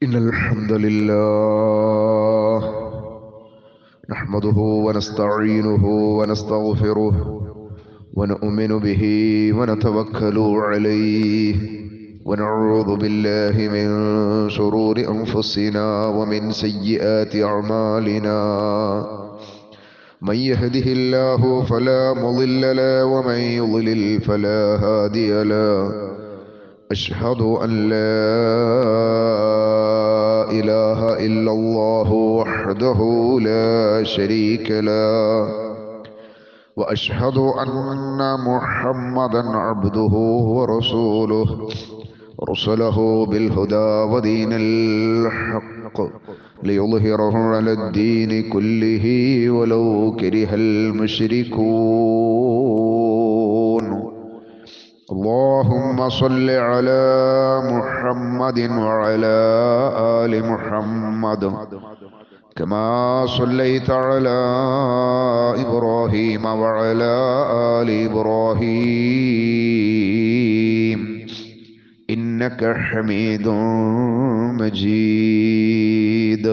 إن الحمد لله نحمده ونستعينه ونستغفره ونؤمن به ونتوكل عليه ونعوذ بالله من شرور أنفسنا ومن سيئات أعمالنا من يهده الله فلا مضل له ومن يضلل فلا هادي له أشهد أن لا إله إلا الله وحده لا شريك له وأشهد أن محمدا عبده ورسوله رسله بالهدى ودين الحق ليظهره على الدين كله ولو كره المشركون اللهم صل على محمد وعلى آل محمد كما صليت على إبراهيم وعلى آل إبراهيم إنك حميد مجيد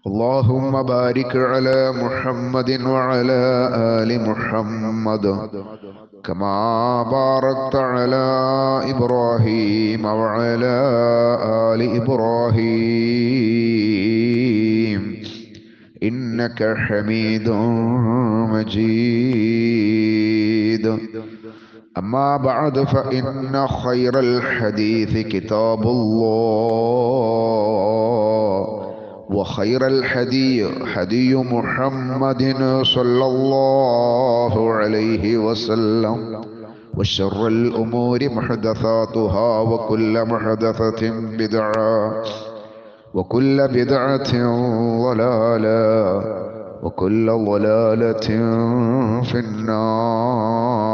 اللهم بارك على محمد وعلى آل محمد كما باركت على إبراهيم وعلى آل إبراهيم إنك حميد مجيد أما بعد فإن خير الحديث كتاب الله وخير الهدي هدي محمد صلى الله عليه وسلم وشر الأمور محدثاتها وكل محدثة بدعة وكل بدعة ضلالة وكل ضلالة في النار.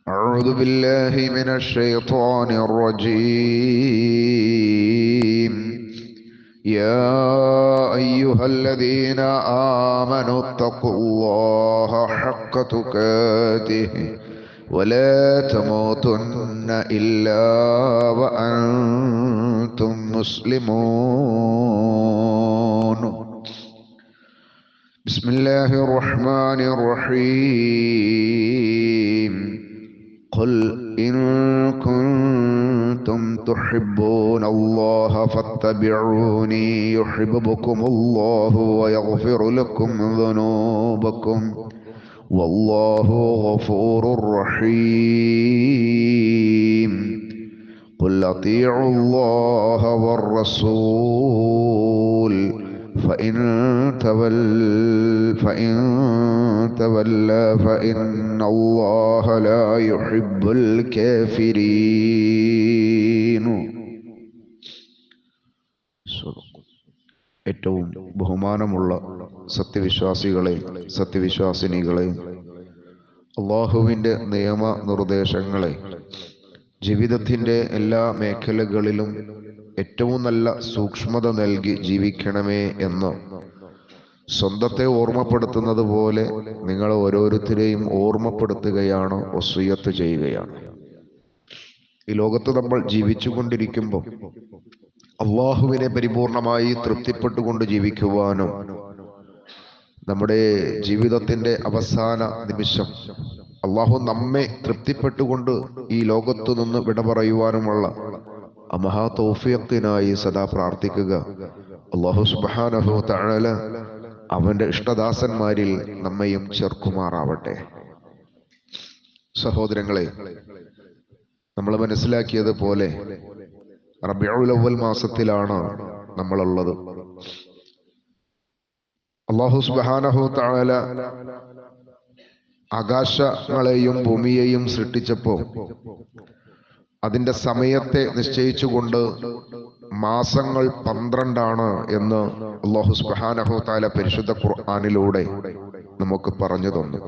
أعوذ بالله من الشيطان الرجيم. يا أيها الذين آمنوا اتقوا الله حق تقاته ولا تموتن إلا وأنتم مسلمون. بسم الله الرحمن الرحيم. قل إن كنتم تحبون الله فاتبعوني يحببكم الله ويغفر لكم ذنوبكم والله غفور رحيم. قل أطيعوا الله والرسول فإن تولى فإن الله لا يحب الكافرين. ഏറ്റവും ബഹുമാനമുള്ള സത്യവിശ്വാസികളെ, സത്യവിശ്വാസിനികളെ, അള്ളാഹുവിൻ്റെ നിയമ നിർദ്ദേശങ്ങളെ ജീവിതത്തിൻ്റെ എല്ലാ മേഖലകളിലും ഏറ്റവും നല്ല സൂക്ഷ്മത നൽകി ജീവിക്കണമേ എന്ന് സ്വന്തത്തെ ഓർമ്മപ്പെടുത്തുന്നത് പോലെ നിങ്ങൾ ഓരോരുത്തരെയും ഓർമ്മപ്പെടുത്തുകയാണ്, വസിയ്യത്ത് ചെയ്യുകയാണ്. ഈ ലോകത്ത് നമ്മൾ ജീവിച്ചു കൊണ്ടിരിക്കുമ്പോൾ അള്ളാഹുവിനെ പരിപൂർണമായി തൃപ്തിപ്പെട്ടുകൊണ്ട് ജീവിക്കുവാനും നമ്മുടെ ജീവിതത്തിൻ്റെ അവസാന നിമിഷം അള്ളാഹു നമ്മെ തൃപ്തിപ്പെട്ടുകൊണ്ട് ഈ ലോകത്തു നിന്ന് വിട പറയുവാനുമുള്ള മഹാ തൗഫീഖിനായി സദാ പ്രാർത്ഥിക്കുക. അല്ലാഹു സുബ്ഹാനഹു വ തആല അവന്റെ ഇഷ്ടദാസന്മാരിൽ നമ്മയും ചേർക്കുമാറാവട്ടെ. സഹോദരങ്ങളെ, നമ്മൾ മനസ്സിലാക്കിയതുപോലെ റബീഉൽ അവ്വൽ മാസത്തിലാണ് നമ്മളുള്ളത്. അല്ലാഹു സുബ്ഹാനഹു വ തആല ആകാശങ്ങളെയും ഭൂമിയെയും സൃഷ്ടിച്ചപ്പോൾ അതിൻ്റെ സമയത്തെ നിശ്ചയിച്ചുകൊണ്ട് മാസങ്ങൾ 12 എന്ന് അല്ലാഹു സുബ്ഹാനഹു വ തആല പരിശുദ്ധ ഖുർആനിലൂടെ നമുക്ക് പറഞ്ഞു തന്നു.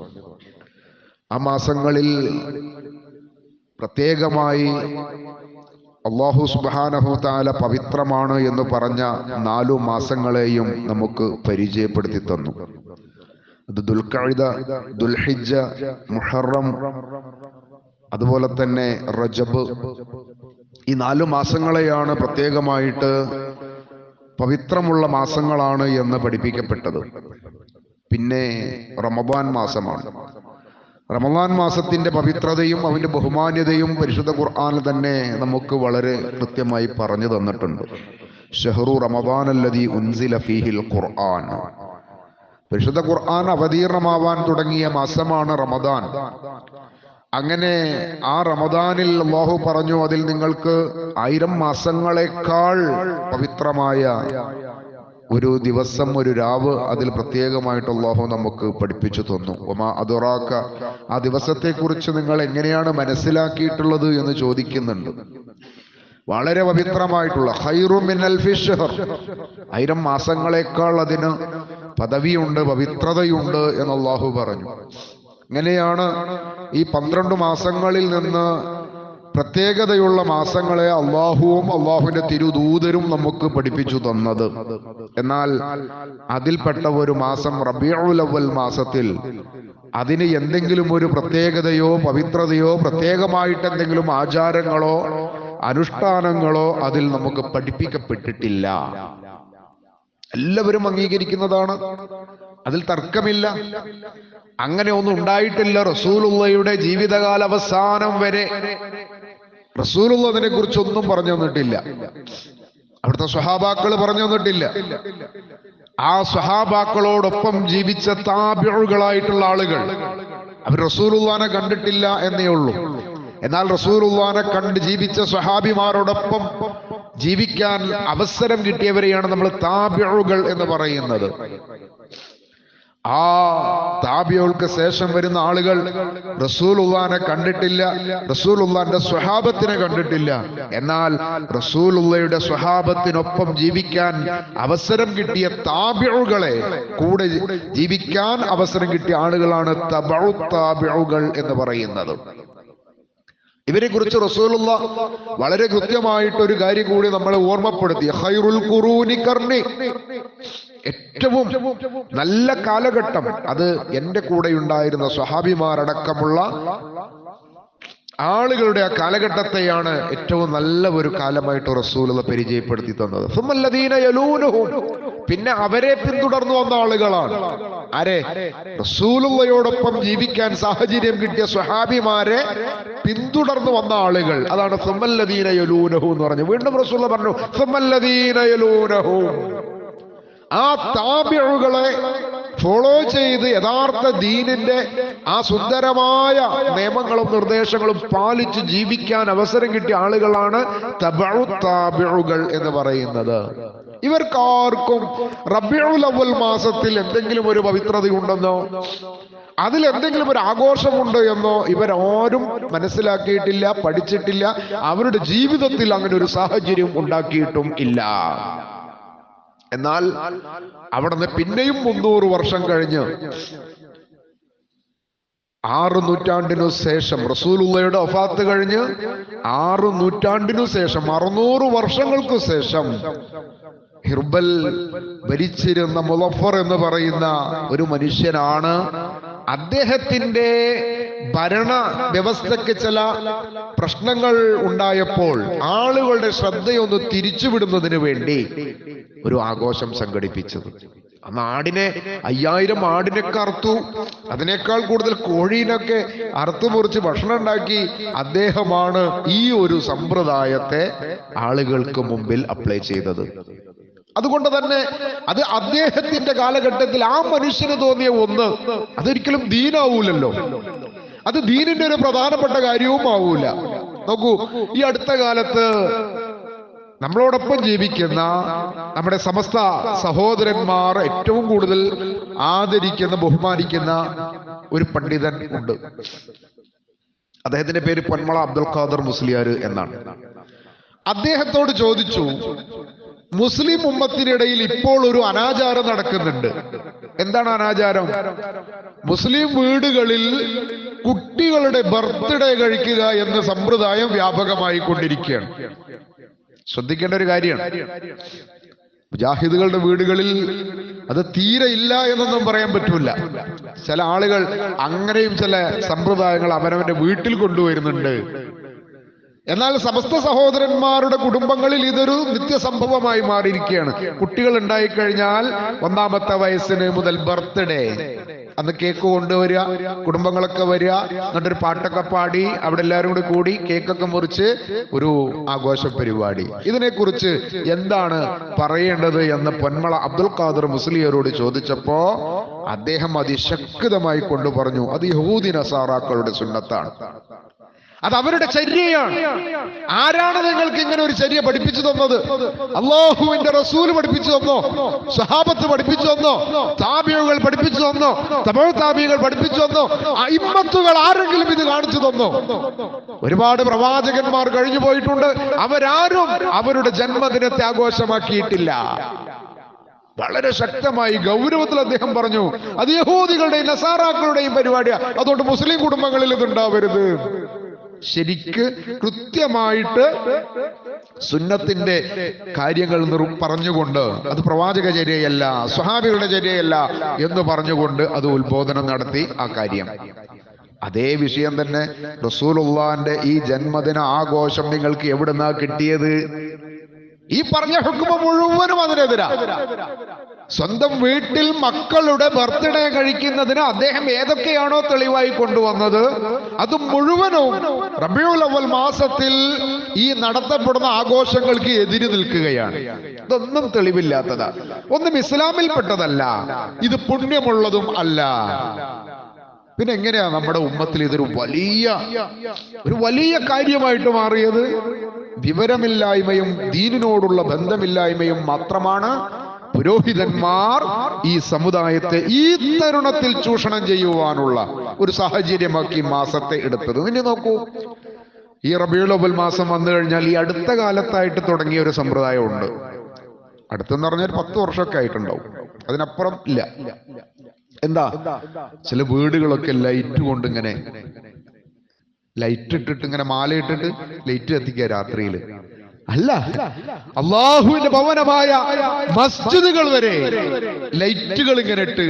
ആ മാസങ്ങളിൽ പ്രത്യേകമായി അല്ലാഹു സുബ്ഹാനഹു വ തആല പവിത്രമാണ് എന്ന് പറഞ്ഞ 4 മാസങ്ങളെയും നമുക്ക് പരിചയപ്പെടുത്തി തന്നു. അത് ദുൽഖഅദ, ദുൽഹിജ്ജ, മുഹറം, അതുപോലെ തന്നെ റജബ്, ഈ 4 മാസങ്ങളെയാണ് പ്രത്യേകമായിട്ട് പവിത്രമുള്ള മാസങ്ങളാണ് എന്ന് പഠിപ്പിക്കപ്പെട്ടത്. പിന്നെ റമദാൻ മാസമാണ്. റമദാൻ മാസത്തിന്റെ പവിത്രതയും അവന്റെ ബഹുമാന്യതയും പരിശുദ്ധ ഖുർആനിൽ തന്നെ നമുക്ക് വളരെ കൃത്യമായി പറഞ്ഞു തന്നിട്ടുണ്ട്. ഷഹ്റു റമദാനല്ലദീ ഉൻസില ഫീഹിൽ ഖുർആൻ. പരിശുദ്ധ ഖുർആൻ അവതീർണമാവാൻ തുടങ്ങിയ മാസമാണ് റമദാൻ. അങ്ങനെ ആ റമദാനിൽ അല്ലാഹു പറഞ്ഞു, അതിൽ നിങ്ങൾക്ക് 1000 മാസങ്ങളെക്കാൾ പവിത്രമായ ഒരു ദിവസം, ഒരു രാവ് അതിൽ പ്രത്യേകമായിട്ട് അല്ലാഹു നമുക്ക് പഠിപ്പിച്ചു തന്നു. വമാ അദ്റാക, ആ ദിവസത്തെക്കുറിച്ച് നിങ്ങൾ എങ്ങനെയാണ് മനസ്സിലാക്കിയിട്ടുള്ളത് എന്ന് ചോദിക്കുന്നുണ്ട്. വളരെ പവിത്രമായിട്ടുള്ള ഖൈറു മിൻ അൽഫി ശഹർ, 1000 മാസങ്ങളെക്കാൾ അതിന് പദവിയുണ്ട്, പവിത്രതയുണ്ട് എന്ന് അല്ലാഹു പറഞ്ഞു. ഇങ്ങനെയാണ് ഈ 12 മാസങ്ങളിൽ നിന്ന് പ്രത്യേകതയുള്ള മാസങ്ങളെ അള്ളാഹുവും അള്ളാഹുവിന്റെ തിരുദൂതരും നമുക്ക് പഠിപ്പിച്ചു തന്നത്. എന്നാൽ അതിൽപ്പെട്ട ഒരു മാസം റബീഉൽ അവ്വൽ മാസത്തിൽ അതിന് എന്തെങ്കിലും ഒരു പ്രത്യേകതയോ പവിത്രതയോ പ്രത്യേകമായിട്ട് എന്തെങ്കിലും ആചാരങ്ങളോ അനുഷ്ഠാനങ്ങളോ അതിൽ നമുക്ക് പഠിപ്പിക്കപ്പെട്ടിട്ടില്ല. എല്ലാവരും അംഗീകരിക്കുന്നതാണ്, അതിൽ തർക്കമില്ല. അങ്ങനെ ഒന്നും ഉണ്ടായിട്ടില്ല. റസൂലുള്ളയുടെ ജീവിതകാല അവസാനം വരെ റസൂലുള്ള അതിനെ കുറിച്ചൊന്നും പറഞ്ഞു തന്നിട്ടില്ല. അവിടുത്തെ സ്വഹാബാക്കൾ പറഞ്ഞു തന്നിട്ടില്ല. ആ സ്വഹാബാക്കളോടൊപ്പം ജീവിച്ച താബിഉകളായിട്ടുള്ള ആളുകൾ അവർ റസൂലുള്ളാനെ കണ്ടിട്ടില്ല എന്നേ ഉള്ളൂ. എന്നാൽ റസൂലുള്ളാനെ കണ്ട് ജീവിച്ച സ്വഹാബിമാരോടൊപ്പം ജീവിക്കാൻ അവസരം കിട്ടിയവരെയാണ് നമ്മൾ താബിഉകൾ എന്ന് പറയുന്നത്. ആ താബിഉകൾക്ക് ശേഷം വരുന്ന ആളുകൾ റസൂലുള്ളാനെ കണ്ടിട്ടില്ല, റസൂലുള്ളാന്റെ സ്വഹാബത്തിനെ കണ്ടിട്ടില്ല. എന്നാൽ റസൂലുള്ളയുടെ സ്വഹാബത്തിനൊപ്പം ജീവിക്കാൻ അവസരം കിട്ടിയ താബിഉകളെ, കൂടെ ജീവിക്കാൻ അവസരം കിട്ടിയ ആളുകളാണ് തബഉ താബിഉകൾ എന്ന് പറയുന്നത്. ഇവരെ കുറിച്ച് റസൂലുള്ള വളരെ കൃത്യമായിട്ട് ഒരു കാര്യം കൂടി നമ്മളെ ഓർമ്മപ്പെടുത്തി. ഖൈറുൽ ഖുറൂനി ഖർനി, ഏറ്റവും നല്ല കാലഘട്ടം അത് എൻ്റെ കൂടെ ഉണ്ടായിരുന്ന സ്വഹാബിമാരടക്കമുള്ള ആളുകളുടെ ആ കാലഘട്ടത്തെയാണ് ഏറ്റവും നല്ല ഒരു കാലമായിട്ട് റസൂലുള്ള പരിചയപ്പെടുത്തി തന്നത്. സുമ്മല്ലദീന യലൂനഹും, പിന്നെ അവരെ പിന്തുടർന്നു വന്ന ആളുകളാണ് ആരെ? റസൂലുള്ളയോടൊപ്പം ജീവിക്കാൻ സാഹചര്യം കിട്ടിയ സ്വഹാബിമാരെ പിന്തുടർന്നു വന്ന ആളുകൾ. അതാണ് സുമ്മല്ലദീന യലൂനഹും എന്ന് പറഞ്ഞു. വീണ്ടും റസൂലുള്ള പറഞ്ഞു സുമ്മല്ലദീന യലൂനഹും. ആ താബിഉകളെ ഫോളോ ചെയ്ത് യഥാർത്ഥ ദീനിന്റെ ആ സുന്ദരമായ നിയമങ്ങളും നിർദ്ദേശങ്ങളും പാലിച്ച് ജീവിക്കാൻ അവസരം കിട്ടിയ ആളുകളാണ് തബഉ താബിഉകൾ എന്ന് പറയുന്നത്. ഇവർക്കാർക്കും റബീഉൽ അവ്വൽ മാസത്തിൽ എന്തെങ്കിലും ഒരു പവിത്രതയുണ്ടെന്നോ അതിൽ എന്തെങ്കിലും ഒരു ആഘോഷമുണ്ട് എന്നോ ഇവരാരും മനസ്സിലാക്കിയിട്ടില്ല, പഠിച്ചിട്ടില്ല. അവരുടെ ജീവിതത്തിൽ അങ്ങനെ ഒരു സാഹചര്യം ഉണ്ടാക്കിയിട്ടും ഇല്ല. എന്നാൽ അവിടുന്ന് പിന്നെയും 300 വർഷം കഴിഞ്ഞ് 6 നൂറ്റാണ്ടിനു ശേഷം, റസൂലുള്ളയുടെ വഫാത്ത് കഴിഞ്ഞ് 6 നൂറ്റാണ്ടിനു ശേഷം, 600 വർഷങ്ങൾക്ക് ശേഷം ഹിർബൽ ഭരിച്ചിരുന്ന മുളഫർ എന്ന് പറയുന്ന ഒരു മനുഷ്യനാണ്. അദ്ദേഹത്തിന്റെ ഭരണ വ്യവസ്ഥയ്ക്ക് ചില പ്രശ്നങ്ങൾ ഉണ്ടായപ്പോൾ ആളുകളുടെ ശ്രദ്ധയൊന്ന് തിരിച്ചുവിടുന്നതിന് വേണ്ടി ഒരു ആഘോഷം സംഘടിപ്പിച്ചത്. അന്ന് 5000 ആടിനൊക്കെ അറുത്തു, അതിനേക്കാൾ കൂടുതൽ കോഴീനൊക്കെ അറുത്തുമുറിച്ച് ഭക്ഷണം ഉണ്ടാക്കി. അദ്ദേഹമാണ് ഈ ഒരു സമ്പ്രദായത്തെ ആളുകൾക്ക് മുമ്പിൽ അപ്ലൈ ചെയ്തത്. അതുകൊണ്ട് തന്നെ അത് അദ്ദേഹത്തിന്റെ കാലഘട്ടത്തിൽ ആ മനുഷ്യന് തോന്നിയ ഒന്ന് അതൊരിക്കലും ദീനാവൂലല്ലോ, അത് ദീനിന്റെ ഒരു പ്രധാനപ്പെട്ട കാര്യവും ആവൂല. നോക്കൂ, ഈ അടുത്ത കാലത്ത് നമ്മളോടൊപ്പം ജീവിക്കുന്ന നമ്മുടെ സമസ്ത സഹോദരന്മാർ ഏറ്റവും കൂടുതൽ ആദരിക്കുന്ന ബഹുമാനിക്കുന്ന ഒരു പണ്ഡിതൻ ഉണ്ട്. അദ്ദേഹത്തിന്റെ പേര് പൊന്മള അബ്ദുൽ ഖാദർ മുസ്ലിയാർ എന്നാണ്. അദ്ദേഹത്തോട് ചോദിച്ചു, മുസ്ലിം ഉമ്മത്തിനിടയിൽ ഇപ്പോൾ ഒരു അനാചാരം നടക്കുന്നുണ്ട്. എന്താണ് അനാചാരം? മുസ്ലിം വീടുകളിൽ കുട്ടികളുടെ ബർത്ത്ഡേ കഴിക്കുക എന്ന സമ്പ്രദായം വ്യാപകമായി കൊണ്ടിരിക്കുകയാണ്. ശ്രദ്ധിക്കേണ്ട ഒരു കാര്യമാണ്. മുജാഹിദുകളുടെ വീടുകളിൽ അത് തീരെ ഇല്ല എന്നൊന്നും പറയാൻ പറ്റൂല. ചില ആളുകൾ അങ്ങനെയും ചില സമ്പ്രദായങ്ങൾ അവനവന്റെ വീട്ടിൽ കൊണ്ടുവരുന്നുണ്ട്. എന്നാൽ സമസ്ത സഹോദരന്മാരുടെ കുടുംബങ്ങളിൽ ഇതൊരു നിത്യസംഭവമായി മാറിയിരിക്കുകയാണ്. കുട്ടികൾ ഉണ്ടായിക്കഴിഞ്ഞാൽ 1-ാമത്തെ വയസ്സിന് മുതൽ ബർത്ത്ഡേ, അന്ന് കേക്ക് കൊണ്ടുവരിക, കുടുംബങ്ങളൊക്കെ വരിക, എന്നിട്ടൊരു പാട്ടൊക്കെ പാടി അവിടെ എല്ലാവരും കൂടി കേക്കൊക്കെ മുറിച്ച് ഒരു ആഘോഷ പരിപാടി. ഇതിനെക്കുറിച്ച് എന്താണ് പറയേണ്ടത് എന്ന് പൊന്മള അബ്ദുൽ ഖാദർ മുസ്ലിയാരോട് ചോദിച്ചപ്പോ അദ്ദേഹം അതിശക്തമായി കൊണ്ടു പറഞ്ഞു, അത് യഹൂദി നസാറാക്കളുടെ സുന്നത്താണ്, അത് അവരുടെ ചര്യയാണ്. ആരാണ് നിങ്ങൾക്ക് ഇങ്ങനെ ഒരു ചര്യ പഠിപ്പിച്ചു തന്നത്? അല്ലാഹുവിന്റെ റസൂൽ പഠിപ്പിച്ചു തന്നോ? സ്വഹാബത്ത് പഠിപ്പിച്ചു തന്നോ? താബിഈകൾ പഠിപ്പിച്ചു തന്നോ? തബഉ താബിഈകൾ പഠിപ്പിച്ചു തന്നോ? അഇമ്മത്തുകൾ ആരെങ്കിലും ഇത് കാണിച്ചു തന്നോ? ഒരുപാട് പ്രവാചകന്മാർ കഴിഞ്ഞു പോയിട്ടുണ്ട്. അവരാരും അവരുടെ ജന്മദിനത്തെ ആഘോഷമാക്കിയിട്ടില്ല. വളരെ ശക്തമായി ഗൗരവത്തിൽ അദ്ദേഹം പറഞ്ഞു, അത് യഹൂദികളുടെയും നസാറാക്കളുടെയും പരിപാടിയാണ്, അതുകൊണ്ട് മുസ്ലിം കുടുംബങ്ങളിൽ ഇത് ഉണ്ടാവരുത്. ശരിക്ക് കൃത്യമായിട്ട് സുന്നത്തിന്റെ കാര്യങ്ങൾ പറഞ്ഞുകൊണ്ട്, അത് പ്രവാചക ചര്യയല്ല, സ്വഹാബികളുടെ ചര്യയല്ല എന്ന് പറഞ്ഞുകൊണ്ട് അത് ഉത്ബോധനം നടത്തി ആ കാര്യം. അതേ വിഷയം തന്നെ റസൂലുള്ളാഹിന്റെ ഈ ജന്മദിന ആഘോഷം നിങ്ങൾക്ക് എവിടുന്നാ കിട്ടിയത്? ഈ പറഞ്ഞ ഹുക്മ മുഴുവനും അതിനെതിരാ. സ്വന്തം വീട്ടിൽ മക്കളുടെ ബർത്ത്ഡേ കഴിക്കുന്നതിന് അദ്ദേഹം ഏതൊക്കെയാണോ തെളിവായി കൊണ്ടുവന്നത് അത് മുഴുവനും റബീഉൽ അവ്വൽ മാസത്തിൽ ഈ നടത്തപ്പെടുന്ന ആഘോഷങ്ങൾക്ക് എതിര് നിൽക്കുകയാണ്. ഇതൊന്നും തെളിവില്ലാത്തതാ, ഒന്നും ഇസ്ലാമിൽപ്പെട്ടതല്ല, ഇത് പുണ്യമുള്ളതും അല്ല. പിന്നെ എങ്ങനെയാ നമ്മുടെ ഉമ്മത്തിൽ ഇതൊരു വലിയ കാര്യമായിട്ട് മാറിയത്? വിവരമില്ലായ്മയും ദീനിനോടുള്ള ബന്ധമില്ലായ്മയും മാത്രമാണ് പുരോഹിതന്മാർ ഈ സമുദായത്തെ ഈ തരുണത്തിൽ ചൂഷണം ചെയ്യുവാനുള്ള ഒരു സാഹചര്യമാക്കി മാസത്തെ എടുത്തത്. ഇനി നോക്കൂ, ഈ റബീഉൽ അവ്വൽ മാസം വന്നു കഴിഞ്ഞാൽ ഈ അടുത്ത കാലത്തായിട്ട് തുടങ്ങിയ ഒരു സമ്പ്രദായം ഉണ്ട്. അടുത്തെന്ന് പറഞ്ഞാൽ 10 വർഷമൊക്കെ ആയിട്ടുണ്ടാവും, അതിനപ്പുറം ഇല്ല. എന്താ? ചില വീടുകളൊക്കെ ലൈറ്റ് കൊണ്ട് ഇങ്ങനെ ലൈറ്റ് ഇട്ടിട്ട് ഇങ്ങനെ മാല ഇട്ടിട്ട് ലൈറ്റ് കത്തിക്കുക രാത്രിയിൽ. അല്ല, അള്ളാഹുവിന്റെ ഭവനമായ മസ്ജിദുകൾ വരെ ലൈറ്റുകൾ ഇങ്ങനെ ഇട്ട്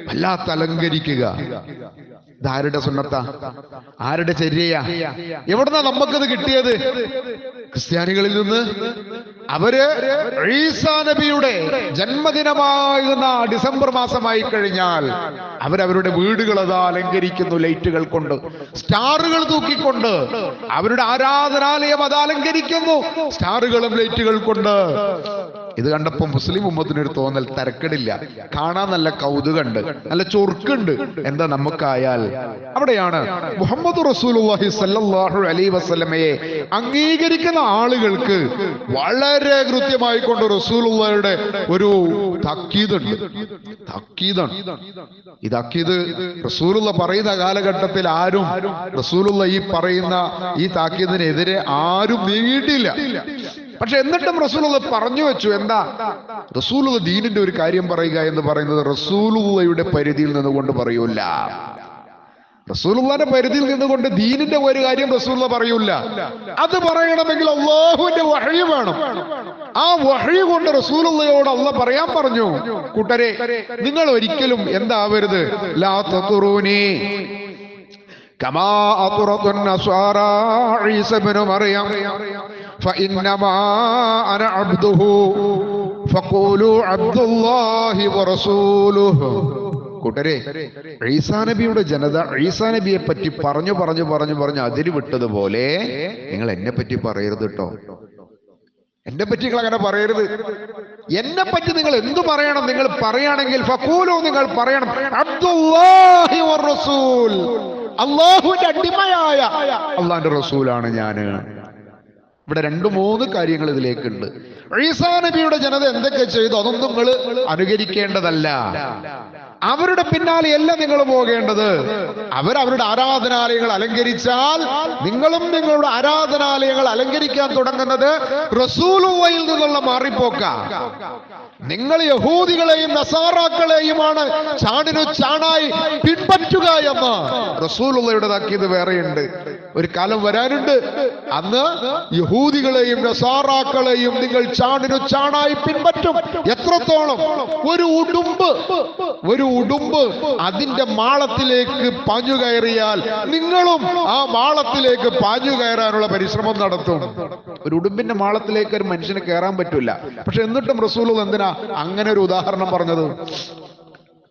വല്ലാത്ത അലങ്കരിക്കുക. ഇതാരുടെ സുന്നത്താ? ആരുടെ ചര്യയാ? എവിടുന്നാ നമുക്കത് കിട്ടിയത്? ക്രിസ്ത്യാനികളിൽ നിന്ന്. അവര് ഈസാ നബിയുടെ ജന്മദിനമാകുന്ന ഡിസംബർ മാസമായി കഴിഞ്ഞാൽ അവരവരുടെ വീടുകൾ അതാ അലങ്കരിക്കുന്നു ലൈറ്റുകൾ കൊണ്ട്, സ്റ്റാറുകൾ തൂക്കിക്കൊണ്ട്. അവരുടെ ആരാധനാലയം അത് അലങ്കരിക്കുന്നു സ്റ്റാറുകളും ലൈറ്റുകൾ കൊണ്ട്. ഇത് കണ്ടപ്പോ മുസ്ലിം ഉമ്മത്തിനൊരു തോന്നൽ, തരക്കടില്ല, കാണാൻ നല്ല കൗതുകണ്ട്, നല്ല ചൊറുക്കുണ്ട്, എന്താ നമുക്കായാൽ. അവിടെയാണ് മുഹമ്മദ് റസൂലുള്ളാഹി സ്വല്ലല്ലാഹു അലൈഹി വസല്ലമയെ അംഗീകരിക്കുന്ന ആളുകൾക്ക് വളരെ കൃത്യമായി കൊണ്ട് റസൂലുള്ളാഹിയുടെ ഒരു താക്കീതുണ്ട്. താക്കീതാണ്. ഈ താക്കീത് റസൂലുള്ള പറയുന്ന കാലഘട്ടത്തിൽ ആരും റസൂലുള്ള ഈ പറയുന്ന ഈ താക്കീതിനെതിരെ ആരും നീങ്ങിയിട്ടില്ല. പക്ഷെ എന്നിട്ടും റസൂലുള്ള പറഞ്ഞു വെച്ചു. എന്താ? റസൂലുള്ള ദീനിന്റെ ഒരു കാര്യം പറയുക എന്ന് പറയുന്നത് റസൂലുള്ളയുടെ പരിധിയിൽ നിന്നുകൊണ്ട് പറയൂല. റസൂലുള്ളാഹിന്റെ പരിധിയിൽ നിന്നുകൊണ്ട് ദീനിന്റെ ഒരു കാര്യം റസൂലുള്ള പറയൂല. അത് പറയണമെങ്കിൽ അല്ലാഹുവിന്റെ വഹ്യ് വേണം. ആ വഹ്യ് കൊണ്ട് റസൂലുള്ളയോട് അല്ലാഹ് പറയാൻ പറഞ്ഞു, കൂട്ടരെ നിങ്ങൾ ഒരിക്കലും എന്താവരുത്, ലാ തതുറൂനി കമാ അത്റത്തുൻ നസ്വാറാ ഈസ ഇബ്നു മറിയം ഫഇന്നമാ അന അബ്ദുഹു ഫഖൂലു അബ്ദുല്ലാഹി വറസൂലുഹു. കൂട്ടരെ, ഈസാ നബിയുടെ ജനത ഈസാ നബിയെ പറ്റി പറഞ്ഞു അതിര് വിട്ടതുപോലെ നിങ്ങൾ എന്നെ പറ്റി പറയരുത് കേട്ടോ. എന്നെ പറ്റി നിങ്ങൾ അങ്ങനെ പറയരുത്. എന്നെ പറ്റി നിങ്ങൾ എന്തു പറയണം? നിങ്ങൾ പറയുകയാണെങ്കിൽ ഫഖൂലു, നിങ്ങൾ പറയണം അബ്ദുല്ലാഹി വറസൂൽ, അല്ലാഹുവിന്റെ അടിമയായ അല്ലാഹുവിന്റെ റസൂലാണ് ഞാന്. ഇവിടെ 2-3 കാര്യങ്ങൾ ഇതിലേക്കുണ്ട്. ഈസാ നബിയുടെ ജനത എന്തൊക്കെ ചെയ്തു അതൊന്നും നിങ്ങൾ അനുകരിക്കേണ്ടതല്ല. അവരുടെ പിന്നാലെയല്ല നിങ്ങൾ പോകേണ്ടത്. അവരവരുടെ ആരാധനാലയങ്ങൾ അലങ്കരിച്ചാൽ നിങ്ങളും നിങ്ങളുടെ ആരാധനാലയങ്ങൾ അലങ്കരിക്കാൻ തുടങ്ങുന്നത് റസൂലുള്ളാഹിയിൽ നിന്നുള്ള മാറിപ്പോക്ക. നിങ്ങൾ യഹൂദികളെയും നസാറാക്കളെയുമാണ് ചാണിനു ചാണായി പിൻപറ്റുക എന്ന് റസൂലുള്ളാഹിയുടെ താക്കീത് വേറെയുണ്ട്. ഒരു കാലം വരാനുണ്ട്, അന്ന് യഹൂദികളെയും നസാറാക്കളെയും നിങ്ങൾ ചാണിനു ചാണായി പിൻപറ്റും. എത്രത്തോളം? ഒരു ഉടുമ്പ് അതിന്റെ മാളത്തിലേക്ക് പാഞ്ഞു കയറിയാൽ നിങ്ങളും ആ മാളത്തിലേക്ക് പാഞ്ഞു കയറാനുള്ള പരിശ്രമം നടത്തും. ഒരു ഉടുമ്പിന്റെ മാളത്തിലേക്ക് ഒരു മനുഷ്യന് കയറാൻ പറ്റില്ല. പക്ഷെ എന്നിട്ടും റസൂൽ എന്തിനാ അങ്ങനെ ഒരു ഉദാഹരണം പറഞ്ഞത്?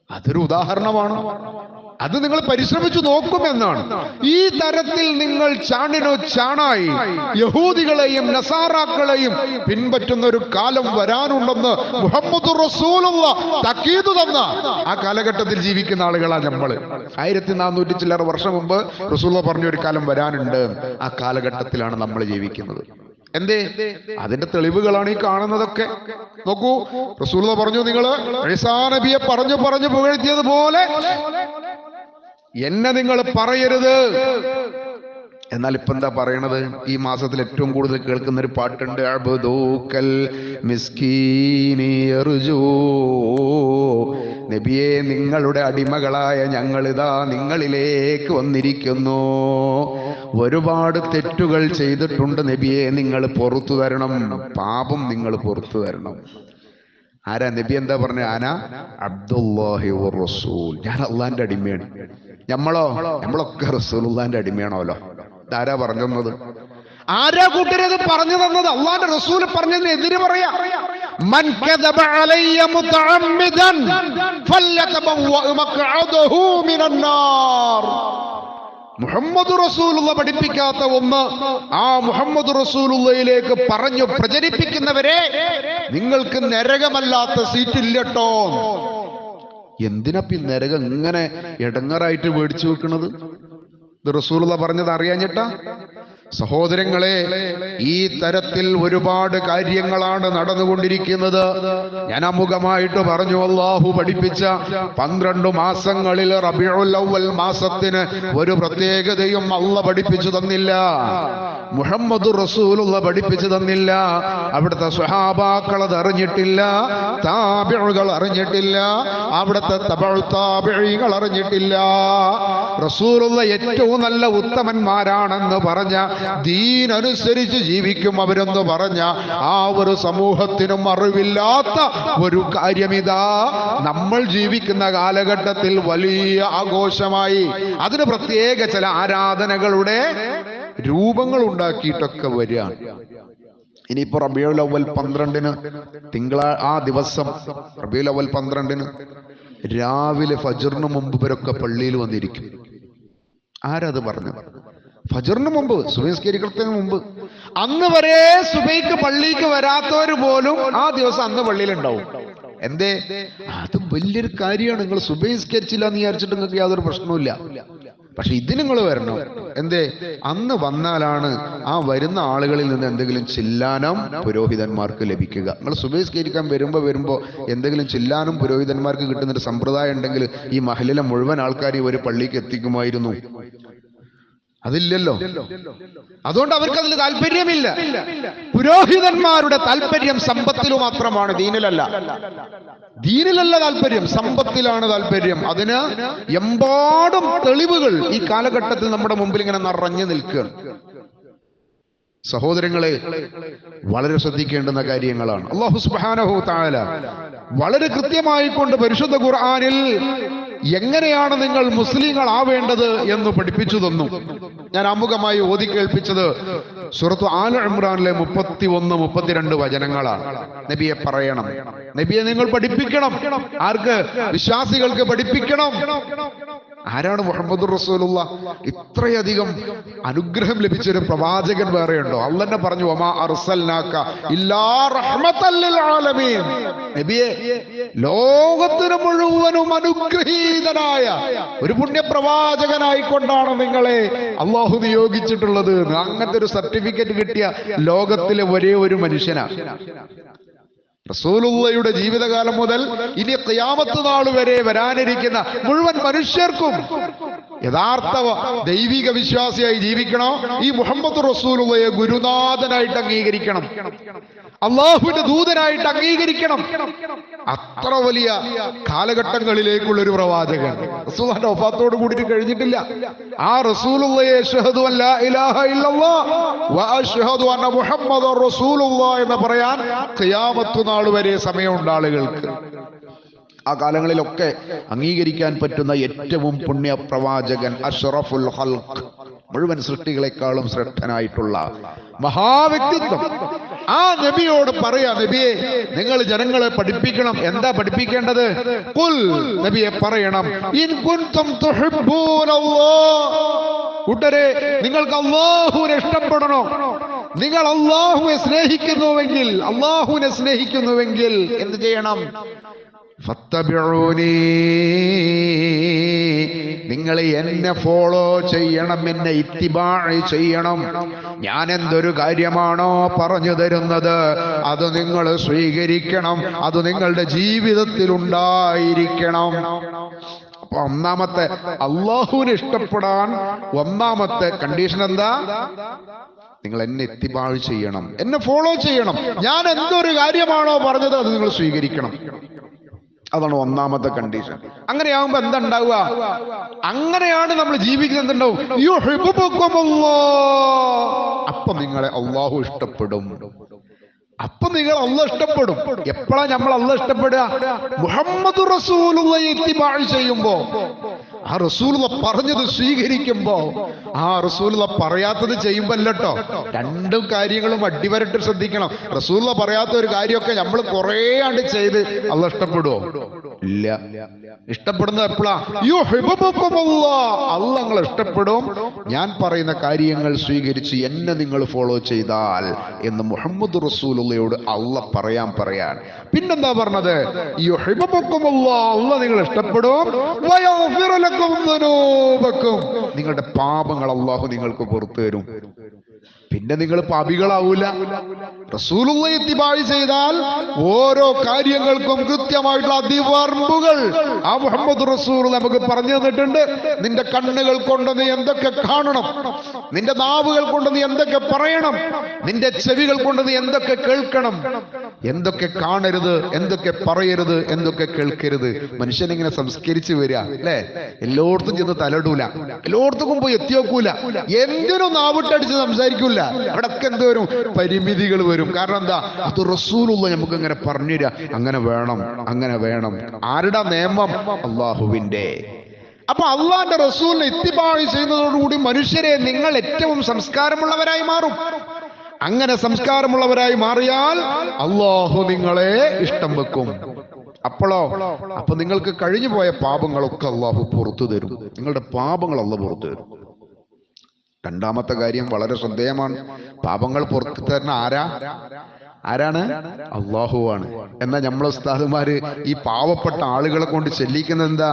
അതൊരു ഉദാഹരണമാണ്. അത് നിങ്ങൾ പരിശ്രമിച്ചു നോക്കുമെന്നാണ്. ഈ തരത്തിൽ നിങ്ങൾ ചാണിനോ ചാണായി യഹൂദികളെയും നസാറാക്കളെയും പിൻപറ്റുന്ന ഒരു കാലം വരാനുണ്ടെന്ന് മുഹമ്മദ് റസൂലുള്ളാഹ് തഖീദ് തന്ന ആ കാലഘട്ടത്തിൽ ജീവിക്കുന്ന ആളുകളാണ് നമ്മൾ. 1400 ചില്ലറ വർഷം മുമ്പ് റസൂലുള്ളാഹ് പറഞ്ഞ ഒരു കാലം വരാനുണ്ട്. ആ കാലഘട്ടത്തിലാണ് നമ്മൾ ജീവിക്കുന്നത്. എന്തേ? അതിന്റെ തെളിവുകളാണ് ഈ കാണുന്നതൊക്കെ. നോക്കൂ, റസൂലുള്ളാഹ് പറഞ്ഞു, നിങ്ങള് ഈസാ നബിയെ പറഞ്ഞു പുകഴ്ത്തിയതുപോലെ എന്നെ നിങ്ങൾ പറയരുത്. എന്നാൽ ഇപ്പൊ എന്താ പറയണത്? ഈ മാസത്തിൽ ഏറ്റവും കൂടുതൽ കേൾക്കുന്ന ഒരു പാട്ടുണ്ട്, അബ്ദൂക്കൽ മിസ്കീനി യർജൂ. നബിയെ, നിങ്ങളുടെ അടിമകളായ ഞങ്ങളിതാ നിങ്ങളിലേക്ക് വന്നിരിക്കുന്നു. ഒരുപാട് തെറ്റുകൾ ചെയ്തിട്ടുണ്ട് നബിയെ, നിങ്ങൾ പുറത്തു തരണം, പാപം നിങ്ങൾ പുറത്തു തരണം. ആരാ നബി എന്താ പറഞ്ഞ? ആന അബ്ദുല്ലാഹി വറസൂൽ, ഞാൻ അള്ളാന്റെ അടിമയാണ്. നമ്മളൊക്കെ റസൂലുള്ളാന്റെ അടിമയാണല്ലോ. ഇതാരാ പറഞ്ഞു തന്നത്? ആരാ കൂട്ടരത് പറഞ്ഞു തന്നത്? അള്ളാന്റെ റസൂൽ പറഞ്ഞതിന് എതിര് പറയാ. മൻ കദബ അലയ്യ മുതഅമ്മിദൻ ഫല്യതബവ്വ മഖ്അദഹു മിനന്നാർ. മുഹമ്മദ് റസൂലുള്ള പഠിപ്പിക്കാത്ത ഒന്ന് ആ മുഹമ്മദ് റസൂലുള്ളയിലേക്ക് പറഞ്ഞു പ്രചരിപ്പിക്കുന്നവരെ നിങ്ങൾക്ക് നരകമല്ലാത്ത സീറ്റില്ലട്ടോ. എന്തിനപ്പി നരകം ഇങ്ങനെ ഇടങ്ങറായിട്ട് മേടിച്ചു വെക്കുന്നത്? ഇത് റസൂലുള്ള പറഞ്ഞത് അറിയാഞ്ഞിട്ടാ? സഹോദരങ്ങളെ, ഈ തരത്തിൽ ഒരുപാട് കാര്യങ്ങളാണ് നടന്നുകൊണ്ടിരിക്കുന്നത്. ഞാൻ അമുഖമായിട്ട് പറഞ്ഞു, അല്ലാഹു പഠിപ്പിച്ച 12 മാസങ്ങളിൽ റബീഉൽ അവ്വൽ മാസത്തിന് ഒരു പ്രത്യേകതയും അല്ലാഹ് പഠിപ്പിച്ചു തന്നില്ല, മുഹമ്മദ് റസൂലുള്ള പഠിപ്പിച്ചു തന്നില്ല. അവിടുത്തെ സ്വഹാബാക്കൾ അത് അറിഞ്ഞിട്ടില്ല, താബിഉകൾ അറിഞ്ഞിട്ടില്ല, അവിടുത്തെ തബഉ താബിഈകൾ അറിഞ്ഞിട്ടില്ല. റസൂലുള്ള ഏറ്റവും നല്ല ഉത്തമന്മാരാണെന്ന് പറഞ്ഞ, ദീൻ അനുസരിച്ച് ജീവിക്കും അവരെന്ന് പറഞ്ഞ ആ ഒരു സമൂഹത്തിനും അറിവില്ലാത്ത ഒരു കാര്യമിതാ നമ്മൾ ജീവിക്കുന്ന കാലഘട്ടത്തിൽ വലിയ ആഘോഷമായി അതിന് പ്രത്യേക ചില ആരാധനകളുടെ രൂപങ്ങൾ ഉണ്ടാക്കിയിട്ടൊക്കെ വരികയാണ്. ഇനിയിപ്പോ റബീഉൽ അവ്വൽ 12 ആ ദിവസം റബീഉൽ അവ്വൽ 12 രാവിലെ ഫജ്റിന് മുമ്പ് ഇവരൊക്കെ പള്ളിയിൽ വന്നിരിക്കും. ആരത് പറഞ്ഞു? ഫജ്റിന് മുമ്പ്, സുബഹി നിസ്കരിക്കുന്നതിന് മുമ്പ്. അന്ന് വരെ സുബഹിക്ക് പള്ളിക്ക് വരാത്തവർ പോലും ആ ദിവസം അന്ന് പള്ളിയിലുണ്ടാവും. എന്തേ? അത് വലിയൊരു കാര്യമാണ്. നിങ്ങൾ സുബഹി നിസ്കരിച്ചില്ല എന്ന് വിചാരിച്ചിട്ട് നിങ്ങൾക്ക് യാതൊരു പ്രശ്നവുമില്ല. പക്ഷെ ഇത് നിങ്ങൾ വരണം. എന്തേ? അന്ന് വന്നാലാണ് ആ വരുന്ന ആളുകളിൽ നിന്ന് എന്തെങ്കിലും ചില്ലാനം പുരോഹിതന്മാർക്ക് ലഭിക്കുക. നിങ്ങൾ സുബഹി നിസ്കരിക്കാൻ വരുമ്പോ എന്തെങ്കിലും ചില്ലാനും പുരോഹിതന്മാർക്ക് കിട്ടുന്നൊരു സമ്പ്രദായം ഉണ്ടെങ്കിൽ ഈ മഹലിലെ മുഴുവൻ ആൾക്കാരെയും ഒരു പള്ളിക്ക് എത്തിക്കുമായിരുന്നു. അതില്ലല്ലോ. അതുകൊണ്ട് അവർക്ക് അതിൽ താല്പര്യമില്ല. പുരോഹിതന്മാരുടെ താല്പര്യം സമ്പത്തിലു മാത്രമാണ്, ദീനിലല്ല. ദീനിലല്ല താല്പര്യം, സമ്പത്തിലാണ് താല്പര്യം. അതിന് എമ്പാടും തെളിവുകൾ ഈ കാലഘട്ടത്തിൽ നമ്മുടെ മുമ്പിൽ ഇങ്ങനെ നിറഞ്ഞു നിൽക്കുകയാണ്. സഹോദരങ്ങളെ, വളരെ ശ്രദ്ധിക്കേണ്ടുന്ന കാര്യങ്ങളാണ്. അല്ലാഹു സുബ്ഹാനഹു തആല വളരെ കൃത്യമായി കൊണ്ട് പരിശുദ്ധ ഖുർആനിൽ എങ്ങനെയാണ് നിങ്ങൾ മുസ്ലിങ്ങൾ ആവേണ്ടത് എന്ന് പഠിപ്പിച്ചു തന്നു. ഞാൻ ആമുഖമായി ഓതി കേൾപ്പിച്ചത് സൂറത്ത് ആല ഇമ്രാനിലെ 31, 32 വചനങ്ങളാണ്. നബിയെ പറയണം, നബിയെ നിങ്ങൾ പഠിപ്പിക്കണം. ആർക്ക്? വിശ്വാസികൾക്ക് പഠിപ്പിക്കണം. ആരാണ് മുഹമ്മദ് റസൂലുള്ളാഹ്? ഇത്രയധികം അനുഗ്രഹം ലഭിച്ചൊരു പ്രവാചകൻ വേറെയുണ്ടോ? അല്ലാഹ് തന്നെ പറഞ്ഞു, വമാ അർസൽനാക ഇല്ലാ റഹ്മത്തൽ ലിൽ ആലമീൻ. നബിയെ, ലോകത്തിന് മുഴുവനും അനുഗ്രഹീതനായ ഒരു പുണ്യപ്രവാചകനായിക്കൊണ്ടാണ് നിങ്ങളെ അള്ളാഹു നിയോഗിച്ചിട്ടുള്ളത്. അങ്ങനത്തെ ഒരു സർട്ടിഫിക്കറ്റ് കിട്ടിയ ലോകത്തിലെ ഒരേ ഒരു മനുഷ്യനാണ്. റസൂലുള്ളാഹിയുടെ ജീവിതകാലം മുതൽ ഇനി ഖിയാമത്ത് നാൾ വരെ വരാനിരിക്കുന്ന മുഴുവൻ മനുഷ്യർക്കും യഥാർത്ഥ ദൈവിക വിശ്വാസിയായി ജീവിക്കണോ, ഈ മുഹമ്മദ് റസൂലുള്ളയെ ഗുരുനാഥനായിട്ട് അംഗീകരിക്കണം, അള്ളാഹുവിന്റെ ദൂതനായിട്ട് അംഗീകരിക്കണം. അത്ര വലിയ കാലഘട്ടങ്ങളിലേക്കുള്ള ഒരു പ്രവാചകൻ റസൂലുള്ളാഹിന്റെ വഫാത്തോട് കൂടിയിട്ട് കഴിഞ്ഞിട്ടില്ല. ആ റസൂലുള്ളയെ അശ്ഹദു അൻ ലാ ഇലാഹ ഇല്ലല്ലാഹ് വ അശ്ഹദു അന്ന മുഹമ്മദർ റസൂലുള്ളാഹ് എന്ന് പറയാൻ ഖിയാമത്ത് നാൾ വരെ സമയമുണ്ട് ആളുകൾക്ക്. ആ കാലങ്ങളിലൊക്കെ അംഗീകരിക്കാൻ പറ്റുന്ന ഏറ്റവും പുണ്യ പ്രവാചകൻ, അഷ്റഫുൽ ഖൽഖ്, മുഴുവൻ സൃഷ്ടികളെക്കാളും ശ്രേഷ്ഠനായിട്ടുള്ള മഹാവ്യക്തിത്വം. ആ നബിയോട് പറയാ, നബിയെ നിങ്ങൾ ജനങ്ങളെ പഠിപ്പിക്കണം. എന്താ പഠിപ്പിക്കേണ്ടത്? ഖുൽ, നബിയെ പറയണം, ഇൻ കുൻതും തുഹിബ്ബൂനല്ലാഹ്, കൂട്ടരെ നിങ്ങൾക്ക് അല്ലാഹുവിനെ ഇഷ്ടപ്പെടണോ, നിങ്ങൾ അല്ലാഹുവിനെ സ്നേഹിക്കുന്നുവെങ്കിൽ എന്ത് ചെയ്യണം? ഫത്തബിഊനി, നിങ്ങൾ എന്നെ ഫോളോ ചെയ്യണം, എന്നെ ഇത്തിബാഅ് ചെയ്യണം. ഞാൻ എന്തൊരു കാര്യമാണോ പറഞ്ഞു തരുന്നത് അത് നിങ്ങൾ സ്വീകരിക്കണം, അത് നിങ്ങളുടെ ജീവിതത്തിൽ ഉണ്ടായിരിക്കണം. അപ്പൊ ഒന്നാമത്തെ അല്ലാഹുവിനെ ഇഷ്ടപ്പെടാൻ ഒന്നാമത്തെ കണ്ടീഷൻ എന്താ? നിങ്ങൾ എന്നെ ഇത്തിബാഅ് ചെയ്യണം, എന്നെ ഫോളോ ചെയ്യണം. ഞാൻ എന്തൊരു കാര്യമാണോ പറഞ്ഞത് അത് നിങ്ങൾ സ്വീകരിക്കണം. അതാണ് ഒന്നാമത്തെ കണ്ടീഷൻ. അങ്ങനെയാകുമ്പോ എന്താ ഉണ്ടാവുക? അങ്ങനെയാണ് നമ്മൾ ജീവിക്കുന്നത്. എന്തുണ്ടാവും? അപ്പൊ നിങ്ങളെ അള്ളാഹു ഇഷ്ടപ്പെടും. അപ്പൊ നിങ്ങൾ അള്ളാഹ് ഇഷ്ടപ്പെടും. എപ്പോഴാ നമ്മൾ അള്ളാഹ് ഇഷ്ടപ്പെടുക? മുഹമ്മദ് റസൂലുള്ളയെ ഇത്തിബാഅ് ചെയ്യുമ്പോ, ആ റസൂലുള്ള പറഞ്ഞത് സ്വീകരിക്കുമ്പോ. ആ റസൂലുള്ള പറയാത്തത് ചെയ്യുമ്പോ അല്ലട്ടോ. രണ്ടും കാര്യങ്ങളും അടിവരട്ട് ശ്രദ്ധിക്കണം. റസൂലുള്ള പറയാത്ത ഒരു കാര്യമൊക്കെ നമ്മൾ കുറേ ആണ്ട് ചെയ്ത് അള്ളാഹ് ഇഷ്ടപ്പെടുവോ? ഇല്ല. ഇഷ്ടപ്പെടുന്നത് എപ്പോഴാ? അള്ളാഹ് നിങ്ങളെ ഇഷ്ടപ്പെടും ഞാൻ പറയുന്ന കാര്യങ്ങൾ സ്വീകരിച്ച് എന്നെ നിങ്ങൾ ഫോളോ ചെയ്താൽ എന്ന് മുഹമ്മദ് റസൂലുള്ളയോട് അള്ളാഹ് പറയാൻ. പിന്നെന്താ പറഞ്ഞത്? അള്ളാഹ് നിങ്ങൾ ഇഷ്ടപ്പെടും, നിങ്ങളുടെ പാപങ്ങൾ അള്ളാഹു നിങ്ങൾക്ക് പുറത്തു തരും. പിന്നെ നിങ്ങൾ പാപികളാവൂല. റസൂലുള്ളയെ ഇത്തിബാഅ് ചെയ്താൽ ഓരോ കാര്യങ്ങൾക്കും കൃത്യമായിട്ടുള്ള അതിവർമ്പുകൾ ആ മുഹമ്മദ് റസൂൽ നമുക്ക് പറഞ്ഞു തന്നിട്ടുണ്ട്. നിന്റെ കണ്ണുകൾ കൊണ്ട് നീ എന്തൊക്കെ കാണണം, നിന്റെ നാവുകൾ കൊണ്ട് നീ എന്തൊക്കെ പറയണം, നിന്റെ ചെവികൾ കൊണ്ട് നീ എന്തൊക്കെ കേൾക്കണം, എന്തൊക്കെ കാണരുത്, എന്തൊക്കെ പറയരുത്, എന്തൊക്കെ കേൾക്കരുത്. മനുഷ്യനിങ്ങനെ സംസ്കരിച്ചു വരിക അല്ലേ? എല്ലായിടത്തും ചെന്ന് തലടൂല, എല്ലായിടത്തും പോയി എത്തിയോക്കൂല, എന്തിനും നാവിട്ടടിച്ച് സംസാരിക്കൂല. അവിടൊക്കെ എന്ത് വരും? പരിമിതികൾ വരും. കാരണം എന്താ? അത് റസൂലുള്ള നമുക്ക് ഇങ്ങനെ പറഞ്ഞുതരാ, അങ്ങനെ വേണം, അങ്ങനെ വേണം. ആരുടെ നിയമം? അള്ളാഹുവിന്റെ. അപ്പൊ അള്ളാന്റെ റസൂലിനെ ഇത്തിബാഅ് ചെയ്യുന്നതോടുകൂടി മനുഷ്യരെ നിങ്ങൾ ഏറ്റവും സംസ്കാരമുള്ളവരായി മാറും. അങ്ങനെ സംസ്കാരമുള്ളവരായി മാറിയാൽ അള്ളാഹു നിങ്ങളെ ഇഷ്ടം വെക്കും. അപ്പൊ നിങ്ങൾക്ക് കഴിഞ്ഞു പോയ പാപങ്ങളൊക്കെ അള്ളാഹു പുറത്തു തരും. നിങ്ങളുടെ പാപങ്ങൾ അള്ളാഹു പുറത്തു തരും. രണ്ടാമത്തെ കാര്യം വളരെ ശ്രദ്ധേയമാണ്. പാപങ്ങൾ പുറത്തു തരുന്ന ആരാണ്? അള്ളാഹുവാണ്. എന്നാൽ നമ്മളെ ഉസ്താദുമാര് ഈ പാവപ്പെട്ട ആളുകളെ കൊണ്ട് ചെല്ലിക്കുന്നത് എന്താ?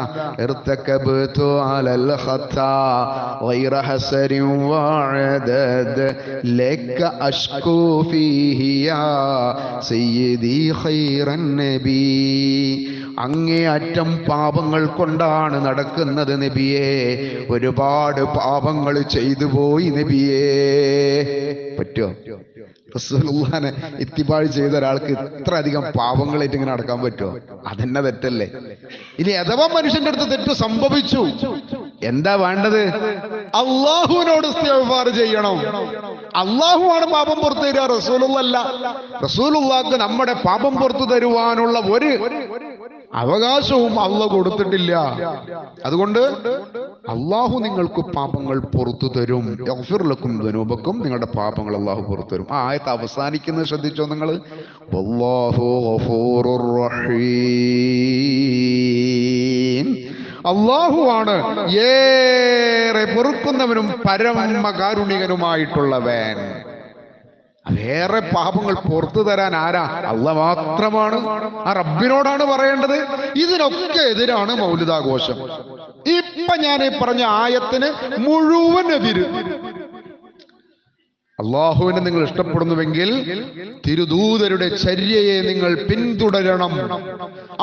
അങ്ങേയറ്റം പാപങ്ങൾ കൊണ്ടാണ് നടക്കുന്നത് നബിയേ. ഒരുപാട് പാപങ്ങൾ ചെയ്തു പോയി നബിയേ. പറ്റോ? റസൂലുള്ളാഹിനെ ഇത്തിബാഅ് ചെയ്ത ഒരാൾക്ക് ഇത്ര അധികം പാപങ്ങളായിട്ട് ഇങ്ങനെ നടക്കാൻ പറ്റുമോ? അതെന്നെ തെറ്റല്ലേ? ഇനി അഥവാ മനുഷ്യന്റെ അടുത്ത് തെറ്റ് സംഭവിച്ചു, എന്താ വേണ്ടത്? അള്ളാഹുവിനോട് ഇസ്തിഗ്ഫാർ ചെയ്യണം. അള്ളാഹുവാണ് പാപം പുറത്തു തരിക, റസൂലുള്ള അല്ല. റസൂലുള്ളാഹിക്ക് നമ്മുടെ പാപം പുറത്തു തരുവാനുള്ള ഒരു അവകാശവും അള്ളാഹ് കൊടുത്തിട്ടില്ല. അതുകൊണ്ട് അള്ളാഹു നിങ്ങൾക്ക് പാപങ്ങൾ പുറത്തു തരും. യഗ്ഫിർ ലക്കും ദുനൂബക്കും, നിങ്ങളുടെ പാപങ്ങൾ അള്ളാഹു പുറത്തു തരും. ആ ആയത്ത് അവസാനിക്കുന്നത് ശ്രദ്ധിച്ചോ നിങ്ങൾ? വല്ലാഹു ഗഫൂറുർ റഹീം. അള്ളാഹുവാണ് ഏറെ പൊറുക്കുന്നവനും പരമകാരുണികനുമായിട്ടുള്ളവൻ. വേറെ പാപങ്ങൾ പുറത്തു തരാൻ ആരാ? അള്ളാഹ് മാത്രമാണ്. ആ റബ്ബിനോടാണ് പറയേണ്ടത്. ഇതിനൊക്കെ എതിരാണ് മൗലിദാഘോഷം. ഇപ്പൊ ഞാൻ പറഞ്ഞ ആയത്തിന് മുഴുവൻ എതിര്. അള്ളാഹുവിനെ നിങ്ങൾ ഇഷ്ടപ്പെടുന്നുവെങ്കിൽ തിരുദൂതരുടെ ചര്യയെ നിങ്ങൾ പിന്തുടരണം.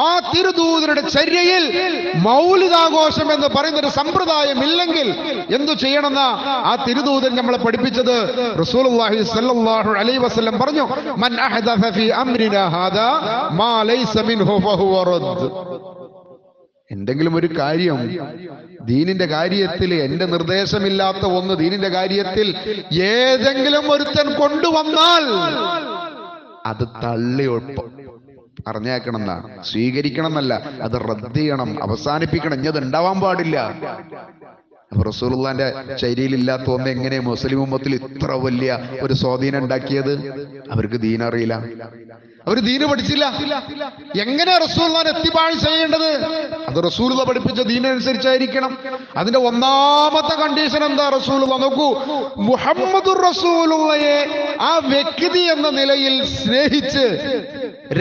ആ തിരുദൂതരുടെ ചര്യയിൽ മൗലിദാഘോഷം എന്ന് പറയുന്ന ഒരു സമ്പ്രദായം ഇല്ലെങ്കിൽ എന്തു ചെയ്യണമെന്ന ആ തിരുദൂതൻ നമ്മളെ പഠിപ്പിച്ചത് റസൂലുള്ളാഹി സ്വല്ലല്ലാഹു അലൈഹി വസല്ലം പറഞ്ഞു, മൻ അഹദസ ഫീ അംരിനാ ഹാദാ മാ ലൈസ മിൻഹു ഫഹുവ റദ്ദ്. എന്തെങ്കിലും ഒരു കാര്യം ദീനിന്റെ കാര്യത്തിൽ എന്റെ നിർദ്ദേശമില്ലാത്ത ഒന്ന് ദീനിന്റെ കാര്യത്തിൽ ഏതെങ്കിലും ഒരുത്തൻ കൊണ്ടുവന്നാൽ അത് തള്ളി അറിഞ്ഞേക്കണം എന്നാ, സ്വീകരിക്കണം എന്നല്ല, അത് റദ്ദ് ചെയ്യണം, അവസാനിപ്പിക്കണം. ഇനി അത് ഉണ്ടാവാൻ പാടില്ല. അപ്പൊ റസൂലുള്ളാന്റെ ശൈലിയിലില്ലാത്ത ഒന്ന് എങ്ങനെ മുസ്ലിം ഉമ്മത്തിൽ ഇത്ര വലിയ ഒരു സ്വാധീനം ഉണ്ടാക്കിയത്? അവർക്ക് ദീൻ അറിയില്ല, അവര് ദീന് പഠിച്ചില്ല. എങ്ങനെ റസൂലുള്ളാനെ ഇത്തിബാഅ് ചെയ്യേണ്ടത്? അത് റസൂലുള്ള പഠിപ്പിച്ച ദീനനുസരിച്ചായിരിക്കണം. അതിന്റെ ഒന്നാമത്തെ കണ്ടീഷൻ എന്താ? റസൂലുള്ള നോക്കൂ, മുഹമ്മദുർ റസൂലുള്ളയെ ആ വ്യക്തി എന്ന നിലയിൽ സ്നേഹിച്ച്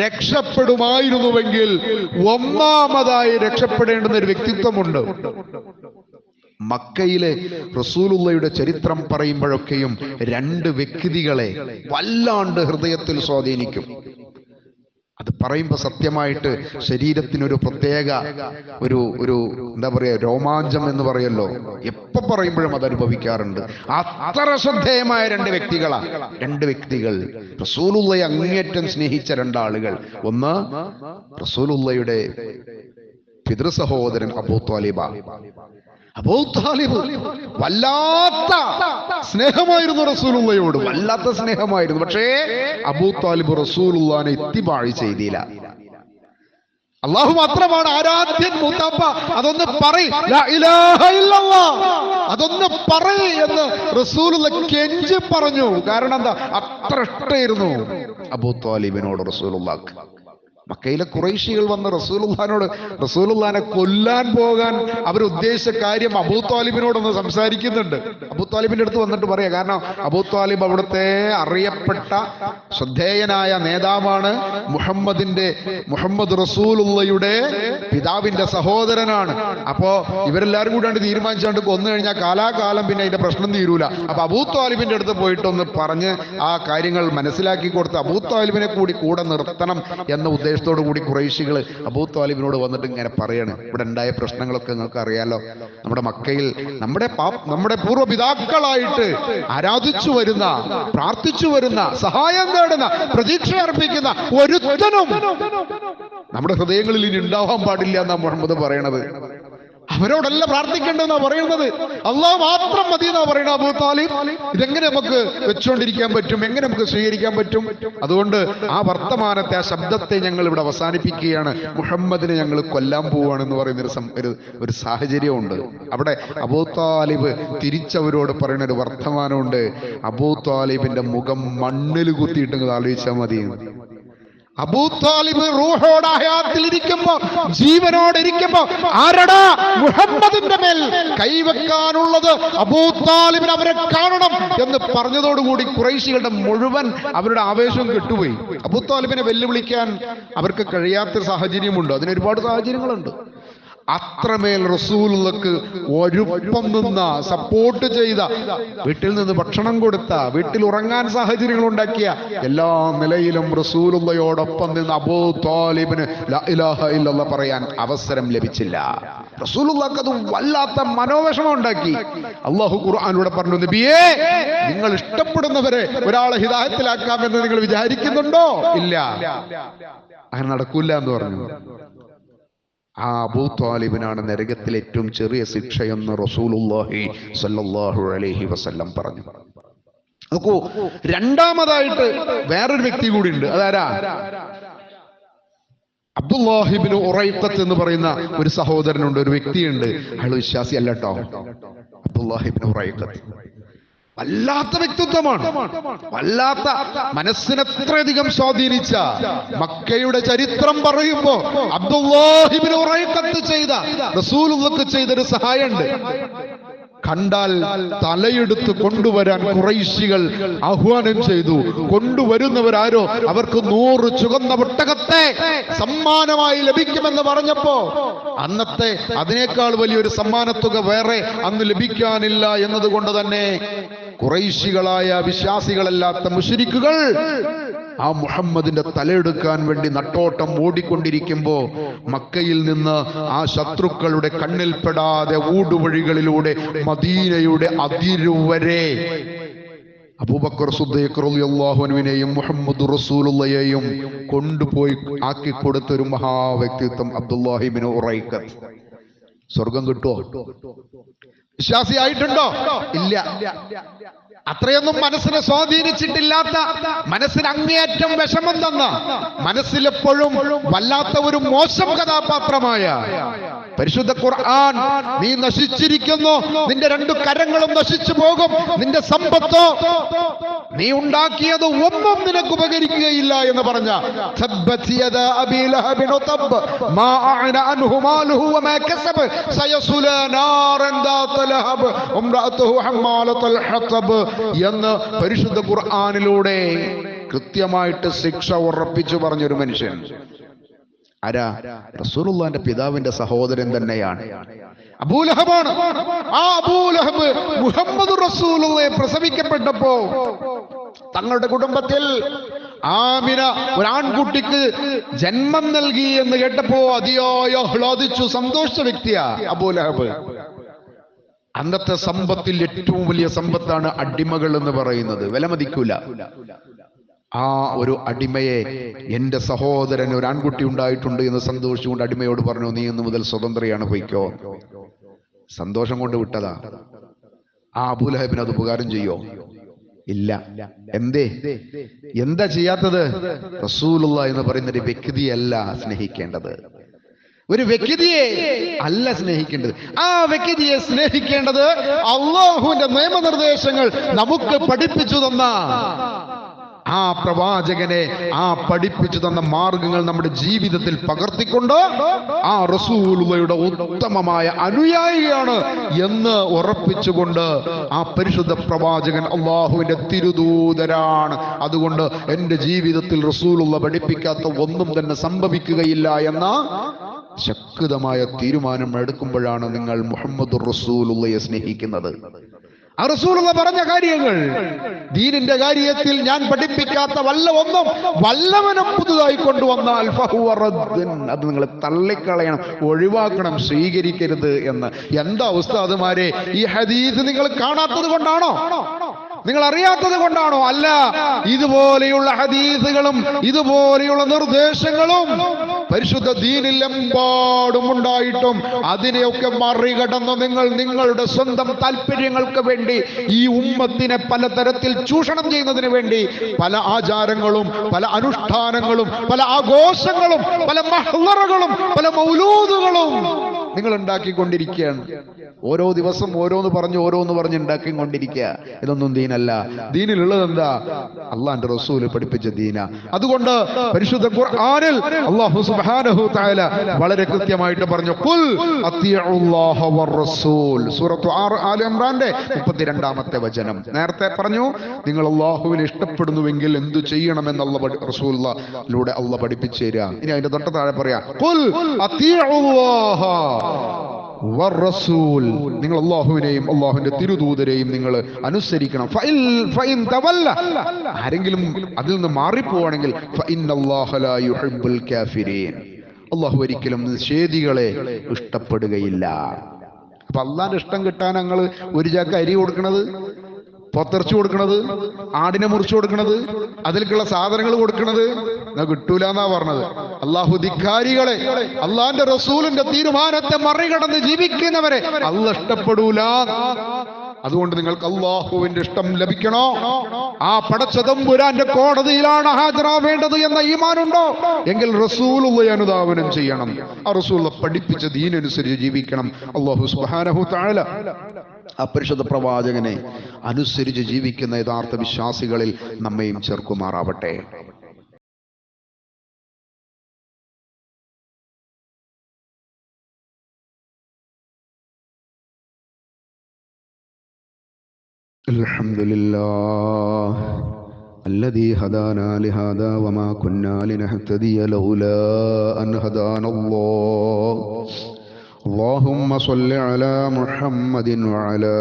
രക്ഷപ്പെടുമായിരുന്നുവെങ്കിൽ ഒന്നാമതായി രക്ഷപ്പെടേണ്ടുന്ന ഒരു വ്യക്തിത്വമുണ്ട്. മക്കയിലെ റസൂലുള്ളയുടെ ചരിത്രം പറയുമ്പോഴൊക്കെയും രണ്ട് വ്യക്തികളെ വല്ലാണ്ട് ഹൃദയത്തിൽ സ്വാധീനിക്കും. അത് പറയുമ്പോൾ സത്യമായിട്ട് ശരീരത്തിനൊരു പ്രത്യേക ഒരു എന്താ പറയാ, രോമാഞ്ചം എന്ന് പറയല്ലോ, എപ്പോ പറയുമ്പോഴും അത് അനുഭവിക്കാറുണ്ട്. അത്ര ശ്രദ്ധേയമായ രണ്ട് വ്യക്തികൾ റസൂലുള്ളയെ അങ്ങേറ്റം സ്നേഹിച്ച രണ്ടാളുകൾ. ഒന്ന് റസൂലുള്ളയുടെ പിതൃസഹോദരൻ അബൂ താലിബ് വല്ലാത്ത സ്നേഹമായിരുന്നു റസൂലുള്ളയോട്, വല്ലാത്ത സ്നേഹമായിരുന്നു. പക്ഷേ അബൂ താലിബ് റസൂലുള്ളാനെ ഇത്തിബാഅ് ചെയ്തില്ല. അല്ലാഹു മാത്രമാണ് ആരാധ്യൻ. മുത്തപ്പ അതൊന്ന് പറയ്, ലാ ഇലാഹ ഇല്ലല്ലാഹ് അതൊന്ന് പറയ് എന്ന് റസൂലുള്ള കെഞ്ചി പറഞ്ഞു. കാരണം എന്താ? അത്ര ഇഷ്ടമായിരുന്നു അബൂ താലിബിനോട് റസൂലുള്ളാക്ക്. മക്കയിലെ ഖുറൈശികൾ വന്ന് റസൂലുള്ളാനെ കൊല്ലാൻ പോകാൻ അവരുദ്ദേശിച്ച കാര്യം അബൂ താലിബിനോടൊന്ന് സംസാരിക്കുന്നുണ്ട്. അബൂ താലിബിന്റെ അടുത്ത് വന്നിട്ട് പറയാ, കാരണം അബൂ താലിബ് അവിടുത്തെ അറിയപ്പെട്ട ശ്രദ്ധേയനായ നേതാവാണ്. മുഹമ്മദ് റസൂലുള്ളയുടെ പിതാവിന്റെ സഹോദരനാണ്. അപ്പോ ഇവരെല്ലാരും കൂടി തീരുമാനിച്ചാണ്ട് കൊന്നു കഴിഞ്ഞാൽ കാലാകാലം പിന്നെ അതിന്റെ പ്രശ്നം തീരൂല. അപ്പൊ അബൂ താലിബിന്റെ അടുത്ത് പോയിട്ടൊന്ന് പറഞ്ഞ് ആ കാര്യങ്ങൾ മനസ്സിലാക്കി കൊടുത്ത് അബൂ താലിബിനെ കൂടെ നിർത്തണം എന്ന ഉദ്ദേശത്തോടു കൂടി ഖുറൈശികൾ അബൂ താലിബിനോട് വന്നിട്ട് ഇങ്ങനെ പറയാണ്, ഇവിടെ ഉണ്ടായ പ്രശ്നങ്ങളൊക്കെ നിങ്ങൾക്ക് അറിയാലോ. നമ്മുടെ മക്കയിൽ നമ്മുടെ പൂർവ്വപിതാക്കളായിട്ട് ആരാധിച്ചു വരുന്ന, പ്രാർത്ഥിച്ചു വരുന്ന, സഹായം തേടുന്ന, പ്രതീക്ഷ അർപ്പിക്കുന്ന ഒരുത്തനും നമ്മുടെ ഹൃദയങ്ങളിൽ ഇനി ഉണ്ടാവാൻ പാടില്ല എന്നാ മുഹമ്മദ് പറയണത്. അവരോടല്ല പ്രാർത്ഥിക്കേണ്ടതെന്നാ പറയുന്നത്, അള്ളാഹ് മാത്രം മതി എന്നാ പറയുന്നത് അബൂ താലിബ്. ഇതെങ്ങനെ നമുക്ക് വെച്ചുകൊണ്ടിരിക്കാൻ പറ്റും? എങ്ങനെ നമുക്ക് സ്വീകരിക്കാൻ പറ്റും? അതുകൊണ്ട് ആ വർത്തമാനത്തെ, ആ ശബ്ദത്തെ ഞങ്ങൾ ഇവിടെ അവസാനിപ്പിക്കുകയാണ്. മുഹമ്മദിനെ ഞങ്ങൾ കൊല്ലാൻ പോവുകയാണെന്ന് പറയുന്ന ഒരു സാഹചര്യമുണ്ട്. അവിടെ അബൂ താലിബ് തിരിച്ചവരോട് പറയുന്ന ഒരു വർത്തമാനമുണ്ട്. അബൂ താലിബിന്റെ മുഖം മണ്ണിൽ കുത്തിയിട്ട് ആലോചിച്ചാൽ മതി. അബൂ താലിബ് റൂഹോടെ ഹയാത്തിലിരിക്കുമ്പോ, ജീവനോടിരിക്കുമ്പോ ആരടാ മുഹമ്മദിന്റെ മേൽ കൈവെക്കാനുള്ളത്? അബൂ താലിബിന് അവരെ കാണണം എന്ന് പറഞ്ഞതോടുകൂടി ഖുറൈശികളുടെ മുഴുവൻ അവരുടെ ആവേശവും കെട്ടുപോയി. അബൂ താലിബിനെ വെല്ലുവിളിക്കാൻ അവർക്ക് കഴിയാത്ത സാഹചര്യമുണ്ട്. അതിന് ഒരുപാട് സാഹചര്യങ്ങളുണ്ട്. അത്രമേൽ റസൂലുള്ളാക്ക് ഒരുപ്പം നിന്ന, സപ്പോർട്ട് ചെയ്ത, വീട്ടിൽ നിന്ന് ഭക്ഷണം കൊടുത്ത, വീട്ടിൽ ഉറങ്ങാൻ സാഹചര്യങ്ങൾ ഉണ്ടാക്കിയ, എല്ലാ നിലയിലും റസൂലുള്ളയോടൊപ്പം നിന്ന് അബൂ താലിബിന് ലാ ഇലാഹ ഇല്ലല്ലാഹ് പറയാൻ അവസരം ലഭിച്ചില്ല. റസൂലുള്ളാക്ക് അത് വല്ലാത്ത മനോവിഷമം ഉണ്ടാക്കി. അല്ലാഹു ഖുർആനിലൂടെ പറഞ്ഞു, നബിയേ, നിങ്ങൾ ഇഷ്ടപ്പെടുന്നവരെ ഒരാളെ ഹിദായത്തിലാക്കാമെന്ന് നിങ്ങൾ വിചാരിക്കുന്നുണ്ടോ? ഇല്ല, അങ്ങനെ നടക്കൂല എന്ന് പറഞ്ഞു. ആ അബൂ താലിബിനാണ് നരകത്തിലെ ഏറ്റവും ചെറിയ ശിക്ഷയെന്ന് റസൂലുള്ളാഹി സ്വല്ലല്ലാഹു അലൈഹി വസല്ലം പറഞ്ഞു. നോക്കൂ, രണ്ടാമതായിട്ട് വേറൊരു വ്യക്തി കൂടി ഉണ്ട്. അതാരാ? അബ്ദുല്ലാഹി ഇബ്നു ഉറൈഖത്ത് എന്ന് പറയുന്ന ഒരു സഹോദരനുണ്ട്, ഒരു വ്യക്തിയുണ്ട്. അയാൾ വിശ്വാസി അല്ല കേട്ടോ. അബ്ദുല്ലാഹി ഇബ്നു ഉറൈഖത്ത് വല്ലാത്ത വ്യക്തിത്വമാണ്, വല്ലാത്ത മനസ്സിനെ എത്രയധികം സ്വാധീനിച്ച. മക്കയുടെ ചരിത്രം പറയുമ്പോ അബ്ദുല്ലാഹി ഇബ്നു ഉറൈഖത്ത് ചെയ്ത, റസൂലുള്ളാഹിക്ക് ചെയ്തൊരു സഹായമുണ്ട്. കണ്ടാൽ തലയെടുത്ത് കൊണ്ടുവരാൻ ഖുറൈശികൾ ആഹ്വാനം ചെയ്തു. കൊണ്ടുവരുന്നവരാരോ അവർക്ക് 100 ചുവന്ന ഒട്ടകത്തെ സമ്മാനമായി ലഭിക്കുമെന്ന് പറഞ്ഞപ്പോ അന്നത്തെ അതിനേക്കാൾ വലിയൊരു സമ്മാനത്തുക വേറെ അന്ന് ലഭിക്കാനില്ല എന്നതുകൊണ്ട് തന്നെ ഖുറൈശികളായ വിശ്വാസികളല്ലാത്ത മുശ്രിക്കുകൾ ആ മുഹമ്മദിന്റെ തലയെടുക്കാൻ വേണ്ടി നട്ടോട്ടം ഓടിക്കൊണ്ടിരിക്കുമ്പോ മക്കയിൽ നിന്ന് ആ ശത്രുക്കളുടെ കണ്ണിൽപ്പെടാതെ ഊടുവഴികളിലൂടെ മദീനയുടെ അതിരുവരെ അബൂബക്കർ സിദ്ദീഖ് റളിയല്ലാഹു അൻഹുവിനെയും മുഹമ്മദ് റസൂലുള്ളയെയും കൊണ്ടുപോയി ആക്കി കൊടുത്തൊരു മഹാവ്യക്തിത്വം അബ്ദുല്ലാഹി ഇബ്നു ഉറൈഖത്ത്. സ്വർഗം കിട്ടുമോ? വിശ്വാസിയായിട്ടുണ്ടോ? ഇല്ല. അത്രയൊന്നും മനസ്സിനെ സ്വാധീനിച്ചിട്ടില്ലാത്ത, മനസ്സിന് അങ്ങേയറ്റം വിഷമം തന്ന, മനസ്സിലെപ്പോഴും വല്ലാത്ത ഒരു മോശം കഥാപാത്രമായ പരിശുദ്ധ ഖുർആൻ, നീ നശിച്ചിരിക്കുന്നു, നിന്റെ 2 കരങ്ങളും നശിച്ചു പോകും, നിന്റെ സമ്പത്തോ നീ ഉണ്ടാക്കിയത് ഒന്നും നിനക്ക് ഉപകരിക്കുകയില്ല എന്ന് പറഞ്ഞ തബ്ബത് യദാ അബീ ലഹബിൻ തബ്ബ മാ അഅന അൻഹു മാലുഹു വമാ കസബ സയസ്ലാ നാറൻ ദാത ലഹബ് ഉംറഅതുഹു ഹമ്മാലത്തുൽ ഹതബ് എന്ന് പരിശുദ്ധ ഖുർആനിലൂടെ കൃത്യമായിട്ട് ശിക്ഷ ഉറപ്പിച്ചു പറഞ്ഞൊരു മനുഷ്യൻ ആരാ? റസൂലുള്ളാഹിന്റെ പിതാവിന്റെ സഹോദരൻ തന്നെയാണ്, അബൂലഹബാണ്. ആ അബൂലഹബ് മുഹമ്മദ് റസൂലുള്ളാഹി പ്രസവിക്കപ്പെട്ടപ്പോ തങ്ങളുടെ കുടുംബത്തിൽ ആമിന ഒരാൺകുട്ടിക്ക് ജന്മം നൽകി എന്ന് കേട്ടപ്പോ അതിയായ ആഹ്ലാദിച്ചു സന്തോഷിച്ച വ്യക്തിയാ അബൂലഹബ്. അന്നത്തെ സമ്പത്തിൽ ഏറ്റവും വലിയ സമ്പത്താണ് അടിമകൾ എന്ന് പറയുന്നത്. വിലമതിക്കൂല. ആ ഒരു അടിമയെ, എന്റെ സഹോദരൻ ഒരു ആൺകുട്ടി ഉണ്ടായിട്ടുണ്ട് എന്ന് സന്തോഷിച്ചുകൊണ്ട് അടിമയോട് പറഞ്ഞു, നീ ഇന്ന് മുതൽ സ്വതന്ത്രയാണ്, പോയിക്കോ. സന്തോഷം കൊണ്ട് വിട്ടതാ. ആ അബൂലഹബിന് അത് ഉപകാരം ചെയ്യോ? ഇല്ല. എന്തേ? എന്താ ചെയ്യാത്തത്? റസൂലുള്ളാഹി എന്ന് പറയുന്ന ഒരു വ്യക്തിയല്ല സ്നേഹിക്കേണ്ടത്, ഒരു വ്യക്തിയെ അല്ല സ്നേഹിക്കേണ്ടത്. ആ വ്യക്തിയെ സ്നേഹിക്കേണ്ടത് അല്ലാഹുവിന്റെ നിയമനിർദ്ദേശങ്ങൾ നമുക്ക് പഠിപ്പിച്ചു തന്ന ആ പ്രവാചകനെ, ആ പഠിപ്പിച്ചു തന്ന മാർഗങ്ങൾ നമ്മുടെ ജീവിതത്തിൽ പകർത്തിക്കൊണ്ട് ആ റസൂലുള്ളാഹിയുടെ ഉത്തമമായ അനുയായിയാണ് എന്ന് ഉറപ്പിച്ചുകൊണ്ട് ആ പരിശുദ്ധ പ്രവാചകൻ അല്ലാഹുവിന്റെ തിരുദൂതരാണ്, അതുകൊണ്ട് എന്റെ ജീവിതത്തിൽ റസൂലുള്ളാഹി പഠിപ്പിക്കാത്ത ഒന്നും തന്നെ സംഭവിക്കുകയില്ല എന്ന ശക്തമായ തീരുമാനം എടുക്കുമ്പോഴാണ് നിങ്ങൾ മുഹമ്മദുർ റസൂലുള്ളാഹിയെ സ്നേഹിക്കുന്നത്. ആ റസൂലുള്ളാഹി പറഞ്ഞ കാര്യങ്ങൾ, ദീനിന്റെ കാര്യത്തിൽ ഞാൻ പഠിപ്പിക്കാത്ത വല്ല ഒന്നും വല്ലവനും പുതുതായി കൊണ്ടുവന്നാൽ ഫഹുവ റദ്ദൻ, അത് നിങ്ങൾ തള്ളിക്കളയണം, ഒഴിവാക്കണം, സ്വീകരിക്കരുത് എന്ന്. എന്താ ഉസ്താദുമാരെ, ഈ ഹദീസ് നിങ്ങൾ കാണാത്തത് കൊണ്ടാണോ? നിങ്ങൾ അറിയാത്തത് കൊണ്ടാണോ? അല്ല, ഇതുപോലെയുള്ള ഹദീസുകളും ഇതുപോലെയുള്ള നിർദ്ദേശങ്ങളും പരിശുദ്ധ ദീനിലെമ്പാടും ഉണ്ടായിട്ടും അതിനെയൊക്കെ മറികടന്ന് നിങ്ങൾ നിങ്ങളുടെ സ്വന്തം താല്പര്യങ്ങൾക്ക് വേണ്ടി ഈ ഉമ്മത്തിനെ പലതരത്തിൽ ചൂഷണം ചെയ്യുന്നതിന് വേണ്ടി പല ആചാരങ്ങളും പല അനുഷ്ഠാനങ്ങളും പല ആഘോഷങ്ങളും പല മഹ്ളറുകളും പല മൗലൂദുകളും നിങ്ങൾ ഉണ്ടാക്കിക്കൊണ്ടിരിക്കുകയാണ്. ഓരോ ദിവസം ഓരോന്ന് പറഞ്ഞ് ഉണ്ടാക്കിക്കൊണ്ടിരിക്കുക. ഇതൊന്നും ദീനല്ല. ദീനിലുള്ളത് എന്താ? അള്ളാന്റെ റസൂല് പഠിപ്പിച്ച ദീന. അതുകൊണ്ട് പരിശുദ്ധ ഖുർആനിൽ അല്ലാഹു സുബ്ഹാനഹു തആല വളരെ കൃത്യമായിട്ട് പറഞ്ഞു, ഖുൽ അത്തിഉല്ലാഹ വർ-റസൂൽ. സൂറത്ത് ആല ഇംറാന്റെ 32ാമത്തെ വചനം. നേരത്തെ പറഞ്ഞു, നിങ്ങൾ അല്ലാഹുവിനെ ഇഷ്ടപ്പെടുന്നുവെങ്കിൽ എന്തു ചെയ്യണമെന്ന് റസൂലുള്ളാഹിലൂടെ അല്ലാഹ് പഠിപ്പിച്ചു തരിക. ഇനി അതിന്റെ തൊട്ട് താഴെ പറയാ, ഖുൽ അത്തിഉല്ലാഹ വർ-റസൂൽ. നിങ്ങൾ അല്ലാഹുവിനെയും അല്ലാഹുവിന്റെ തിരുദൂതരെയും നിങ്ങൾ അനുസരിക്കണം. ഫഇൻ തവല്ല, ആരെങ്കിലും അതിൽ നിന്ന് മാറിപ്പോവാണെങ്കിൽ ഫഇന്നല്ലാഹ ലാ യുഹിബ്ബുൽ കാഫിരീൻ, അല്ലാഹു ഒരിക്കലും നിഷേധികളെ ഇഷ്ടപ്പെടുകയില്ല. അപ്പൊ അള്ളാന്റെ ഇഷ്ടം കിട്ടാൻ ഞങ്ങൾ ഒരു ചാക്ക് അരി കൊടുക്കണത്, പൊത്തിറച്ചി കൊടുക്കണത്, ആടിനെ മുറിച്ചു കൊടുക്കണത്, അതിലേക്കുള്ള സാധനങ്ങൾ കൊടുക്കണത് കിട്ടൂല എന്നാ പറഞ്ഞത്. അള്ളാഹു ധിക്കാരികളെ, അള്ളാന്റെ റസൂലിന്റെ തീരുമാനത്തെ മറികടന്ന് ജീവിക്കുന്നവരെ അള്ളാഹ് ഇഷ്ടപ്പെടൂല. അതുകൊണ്ട് നിങ്ങൾക്ക് അള്ളാഹുവിന്റെ ഇഷ്ടം ലഭിക്കണോ? ആ പടച്ച തമ്പുരാന്റെ കോടതിയിലാണ് ഹാജരാവേണ്ടത് എന്ന ഈമാനുണ്ടോ എങ്കിൽ റസൂലുള്ളാഹി അനുധാവനം ചെയ്യണം. ആ റസൂലുള്ളാഹി പഠിപ്പിച്ച ദീനനുസരിച്ച് ജീവിക്കണം. അല്ലാഹു സുബ്ഹാനഹു തആല ആ പരിശുദ്ധ പ്രവാചകനെ അനുസരിച്ച് ജീവിക്കുന്ന യഥാർത്ഥ വിശ്വാസികളിൽ നമ്മയും ചേർക്കുമാറാവട്ടെ. الحمد لله الذي هدانا لهذا وما كنا لنهتدي لولا أن هدانا الله اللهم صل على محمد وعلى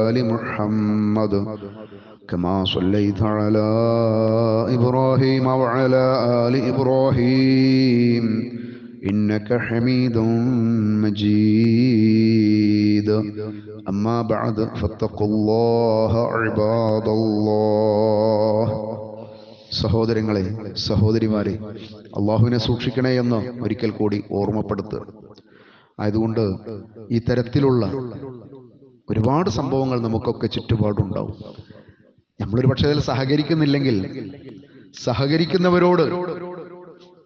آل محمد كما صليت على إبراهيم وعلى آل إبراهيم إنك حميد مجيد أما بعد فاتقوا الله عباد الله. സഹോദരങ്ങളെ, സഹോദരിമാരെ, അള്ളാഹുവിനെ സൂക്ഷിക്കണേ എന്ന് ഒരിക്കൽ കൂടി ഓർമ്മപ്പെടുത്തുക. ആയതുകൊണ്ട് ഈ തരത്തിലുള്ള ഒരുപാട് സംഭവങ്ങൾ നമുക്കൊക്കെ ചുറ്റുപാടുണ്ടാവും. നമ്മളൊരു പക്ഷേ അതിൽ സഹകരിക്കുന്നില്ലെങ്കിൽ സഹകരിക്കുന്നവരോട്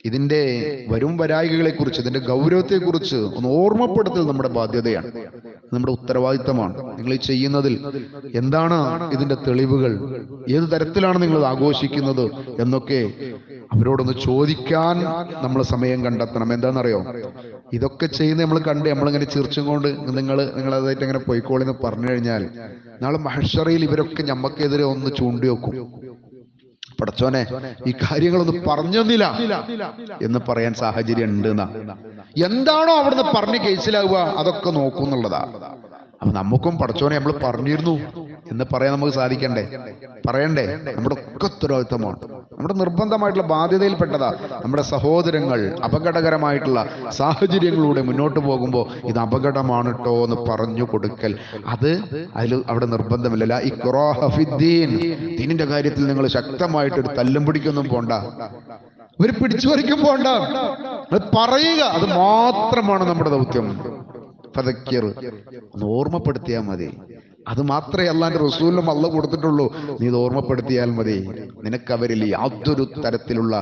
ഇതിന്റെ വരും വരായികളെക്കുറിച്ച്, ഇതിന്റെ ഗൗരവത്തെക്കുറിച്ച് ഒന്ന് ഓർമ്മപ്പെടുത്തൽ നമ്മുടെ ബാധ്യതയാണ്, നമ്മുടെ ഉത്തരവാദിത്തമാണ്. നിങ്ങൾ ഈ ചെയ്യുന്നതിൽ എന്താണ് ഇതിന്റെ തെളിവുകൾ, ഏത് തരത്തിലാണ് നിങ്ങൾ ആഘോഷിക്കുന്നത് എന്നൊക്കെ അവരോടൊന്ന് ചോദിക്കാൻ നമ്മൾ സമയം കണ്ടെത്തണം. എന്താണെന്നറിയോ, ഇതൊക്കെ ചെയ്യുന്ന നമ്മൾ കണ്ട് നമ്മളിങ്ങനെ ചിരിച്ചും കൊണ്ട് നിങ്ങളതായിട്ട് ഇങ്ങനെ പോയിക്കോളിന്ന് പറഞ്ഞു കഴിഞ്ഞാൽ നാളെ മഹ്ശറയിൽ ഇവരൊക്കെ ഞമ്മക്കെതിരെ ഒന്ന് ചൂണ്ടി വെക്കും. പടച്ചോനെ, ഈ കാര്യങ്ങളൊന്നും പറഞ്ഞൊന്നില്ല എന്ന് പറയാൻ സാഹചര്യം ഉണ്ട് എന്നാ. എന്താണോ അവിടുന്ന് പറഞ്ഞ് കേസിലാവുക അതൊക്കെ നോക്കുന്നുള്ളതാ. അപ്പൊ നമുക്കും പടച്ചോനെ നമ്മൾ പറഞ്ഞിരുന്നു എന്ന് പറയാൻ നമുക്ക് സാധിക്കണ്ടേ, പറയണ്ടേ? നമ്മുടെ ഒക്കെ ഉത്തരവാദിത്തമാണ്, നമ്മുടെ നിർബന്ധമായിട്ടുള്ള ബാധ്യതയിൽപ്പെട്ടതാ. നമ്മുടെ സഹോദരങ്ങൾ അപകടകരമായിട്ടുള്ള സാഹചര്യങ്ങളിലൂടെ മുന്നോട്ട് പോകുമ്പോൾ ഇത് അപകടമാണ് കേട്ടോ എന്ന് പറഞ്ഞു കൊടുക്കൽ, അവിടെ നിർബന്ധമില്ല. ഇക്റാഹ ഫിദ്ദീൻ, ദീനിന്റെ കാര്യത്തിൽ നിങ്ങൾ ശക്തമായിട്ടൊരു തല്ലും പിടിക്കൊന്നും പോണ്ട, ഒരു പിടിച്ചു പറിക്കും പോണ്ട, പറയുക, അത് മാത്രമാണ് നമ്മുടെ ദൗത്യം. ഫദക്കിർ, ഒന്ന് ഓർമ്മപ്പെടുത്തിയാൽ മതി. അത് മാത്രമേ അള്ളാന്റെ റസൂലിനും അള്ള കൊടുത്തിട്ടുള്ളൂ. നീ ഇത് ഓർമ്മപ്പെടുത്തിയാൽ മതി. നിനക്കവരിൽ യാതൊരു തരത്തിലുള്ള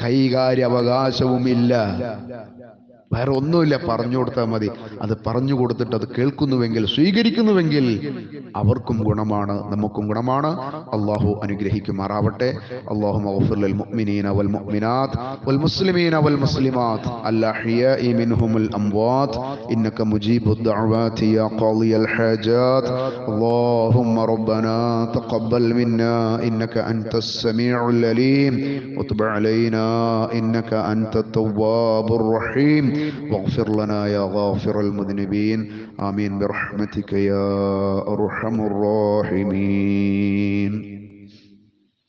കൈകാര്യ അവകാശവും ഇല്ല, വേറെ ഒന്നുമില്ല. പറഞ്ഞു കൊടുത്താൽ മതി. അത് പറഞ്ഞു കൊടുത്തിട്ട് അത് കേൾക്കുന്നുവെങ്കിൽ, സ്വീകരിക്കുന്നുവെങ്കിൽ അവർക്കും ഗുണമാണ്, നമുക്കും ഗുണമാണ്. അള്ളാഹു അനുഗ്രഹിക്കുമാറാവട്ടെ. അല്ലാഹുമ്മ ഗ്ഫിർ ലിൽ മുഅ്മിനീന വൽ മുഅ്മിനാത്ത് വൽ മുസ്ലിമീന വൽ മുസ്ലിമാത്ത് അൽ അഹ്യാഇ മിൻഹുൽ അംവാത്ത് ഇന്നക മുജീബുദ് ദഅവാതി യാ ഖാദിയൽ ഹാജാത്ത്. അല്ലാഹുമ്മ റബ്ബനാ തഖബ്ബൽ മിന്നാ ഇന്നക അൻതസ് സമീഉൽ അലീം വതുബ് അലൈനാ ഇന്നക അൻതത് തവ്വാബുർ റഹീം واغفر لنا يا غافر المذنبين آمين برحمتك يا أرحم الراحمين.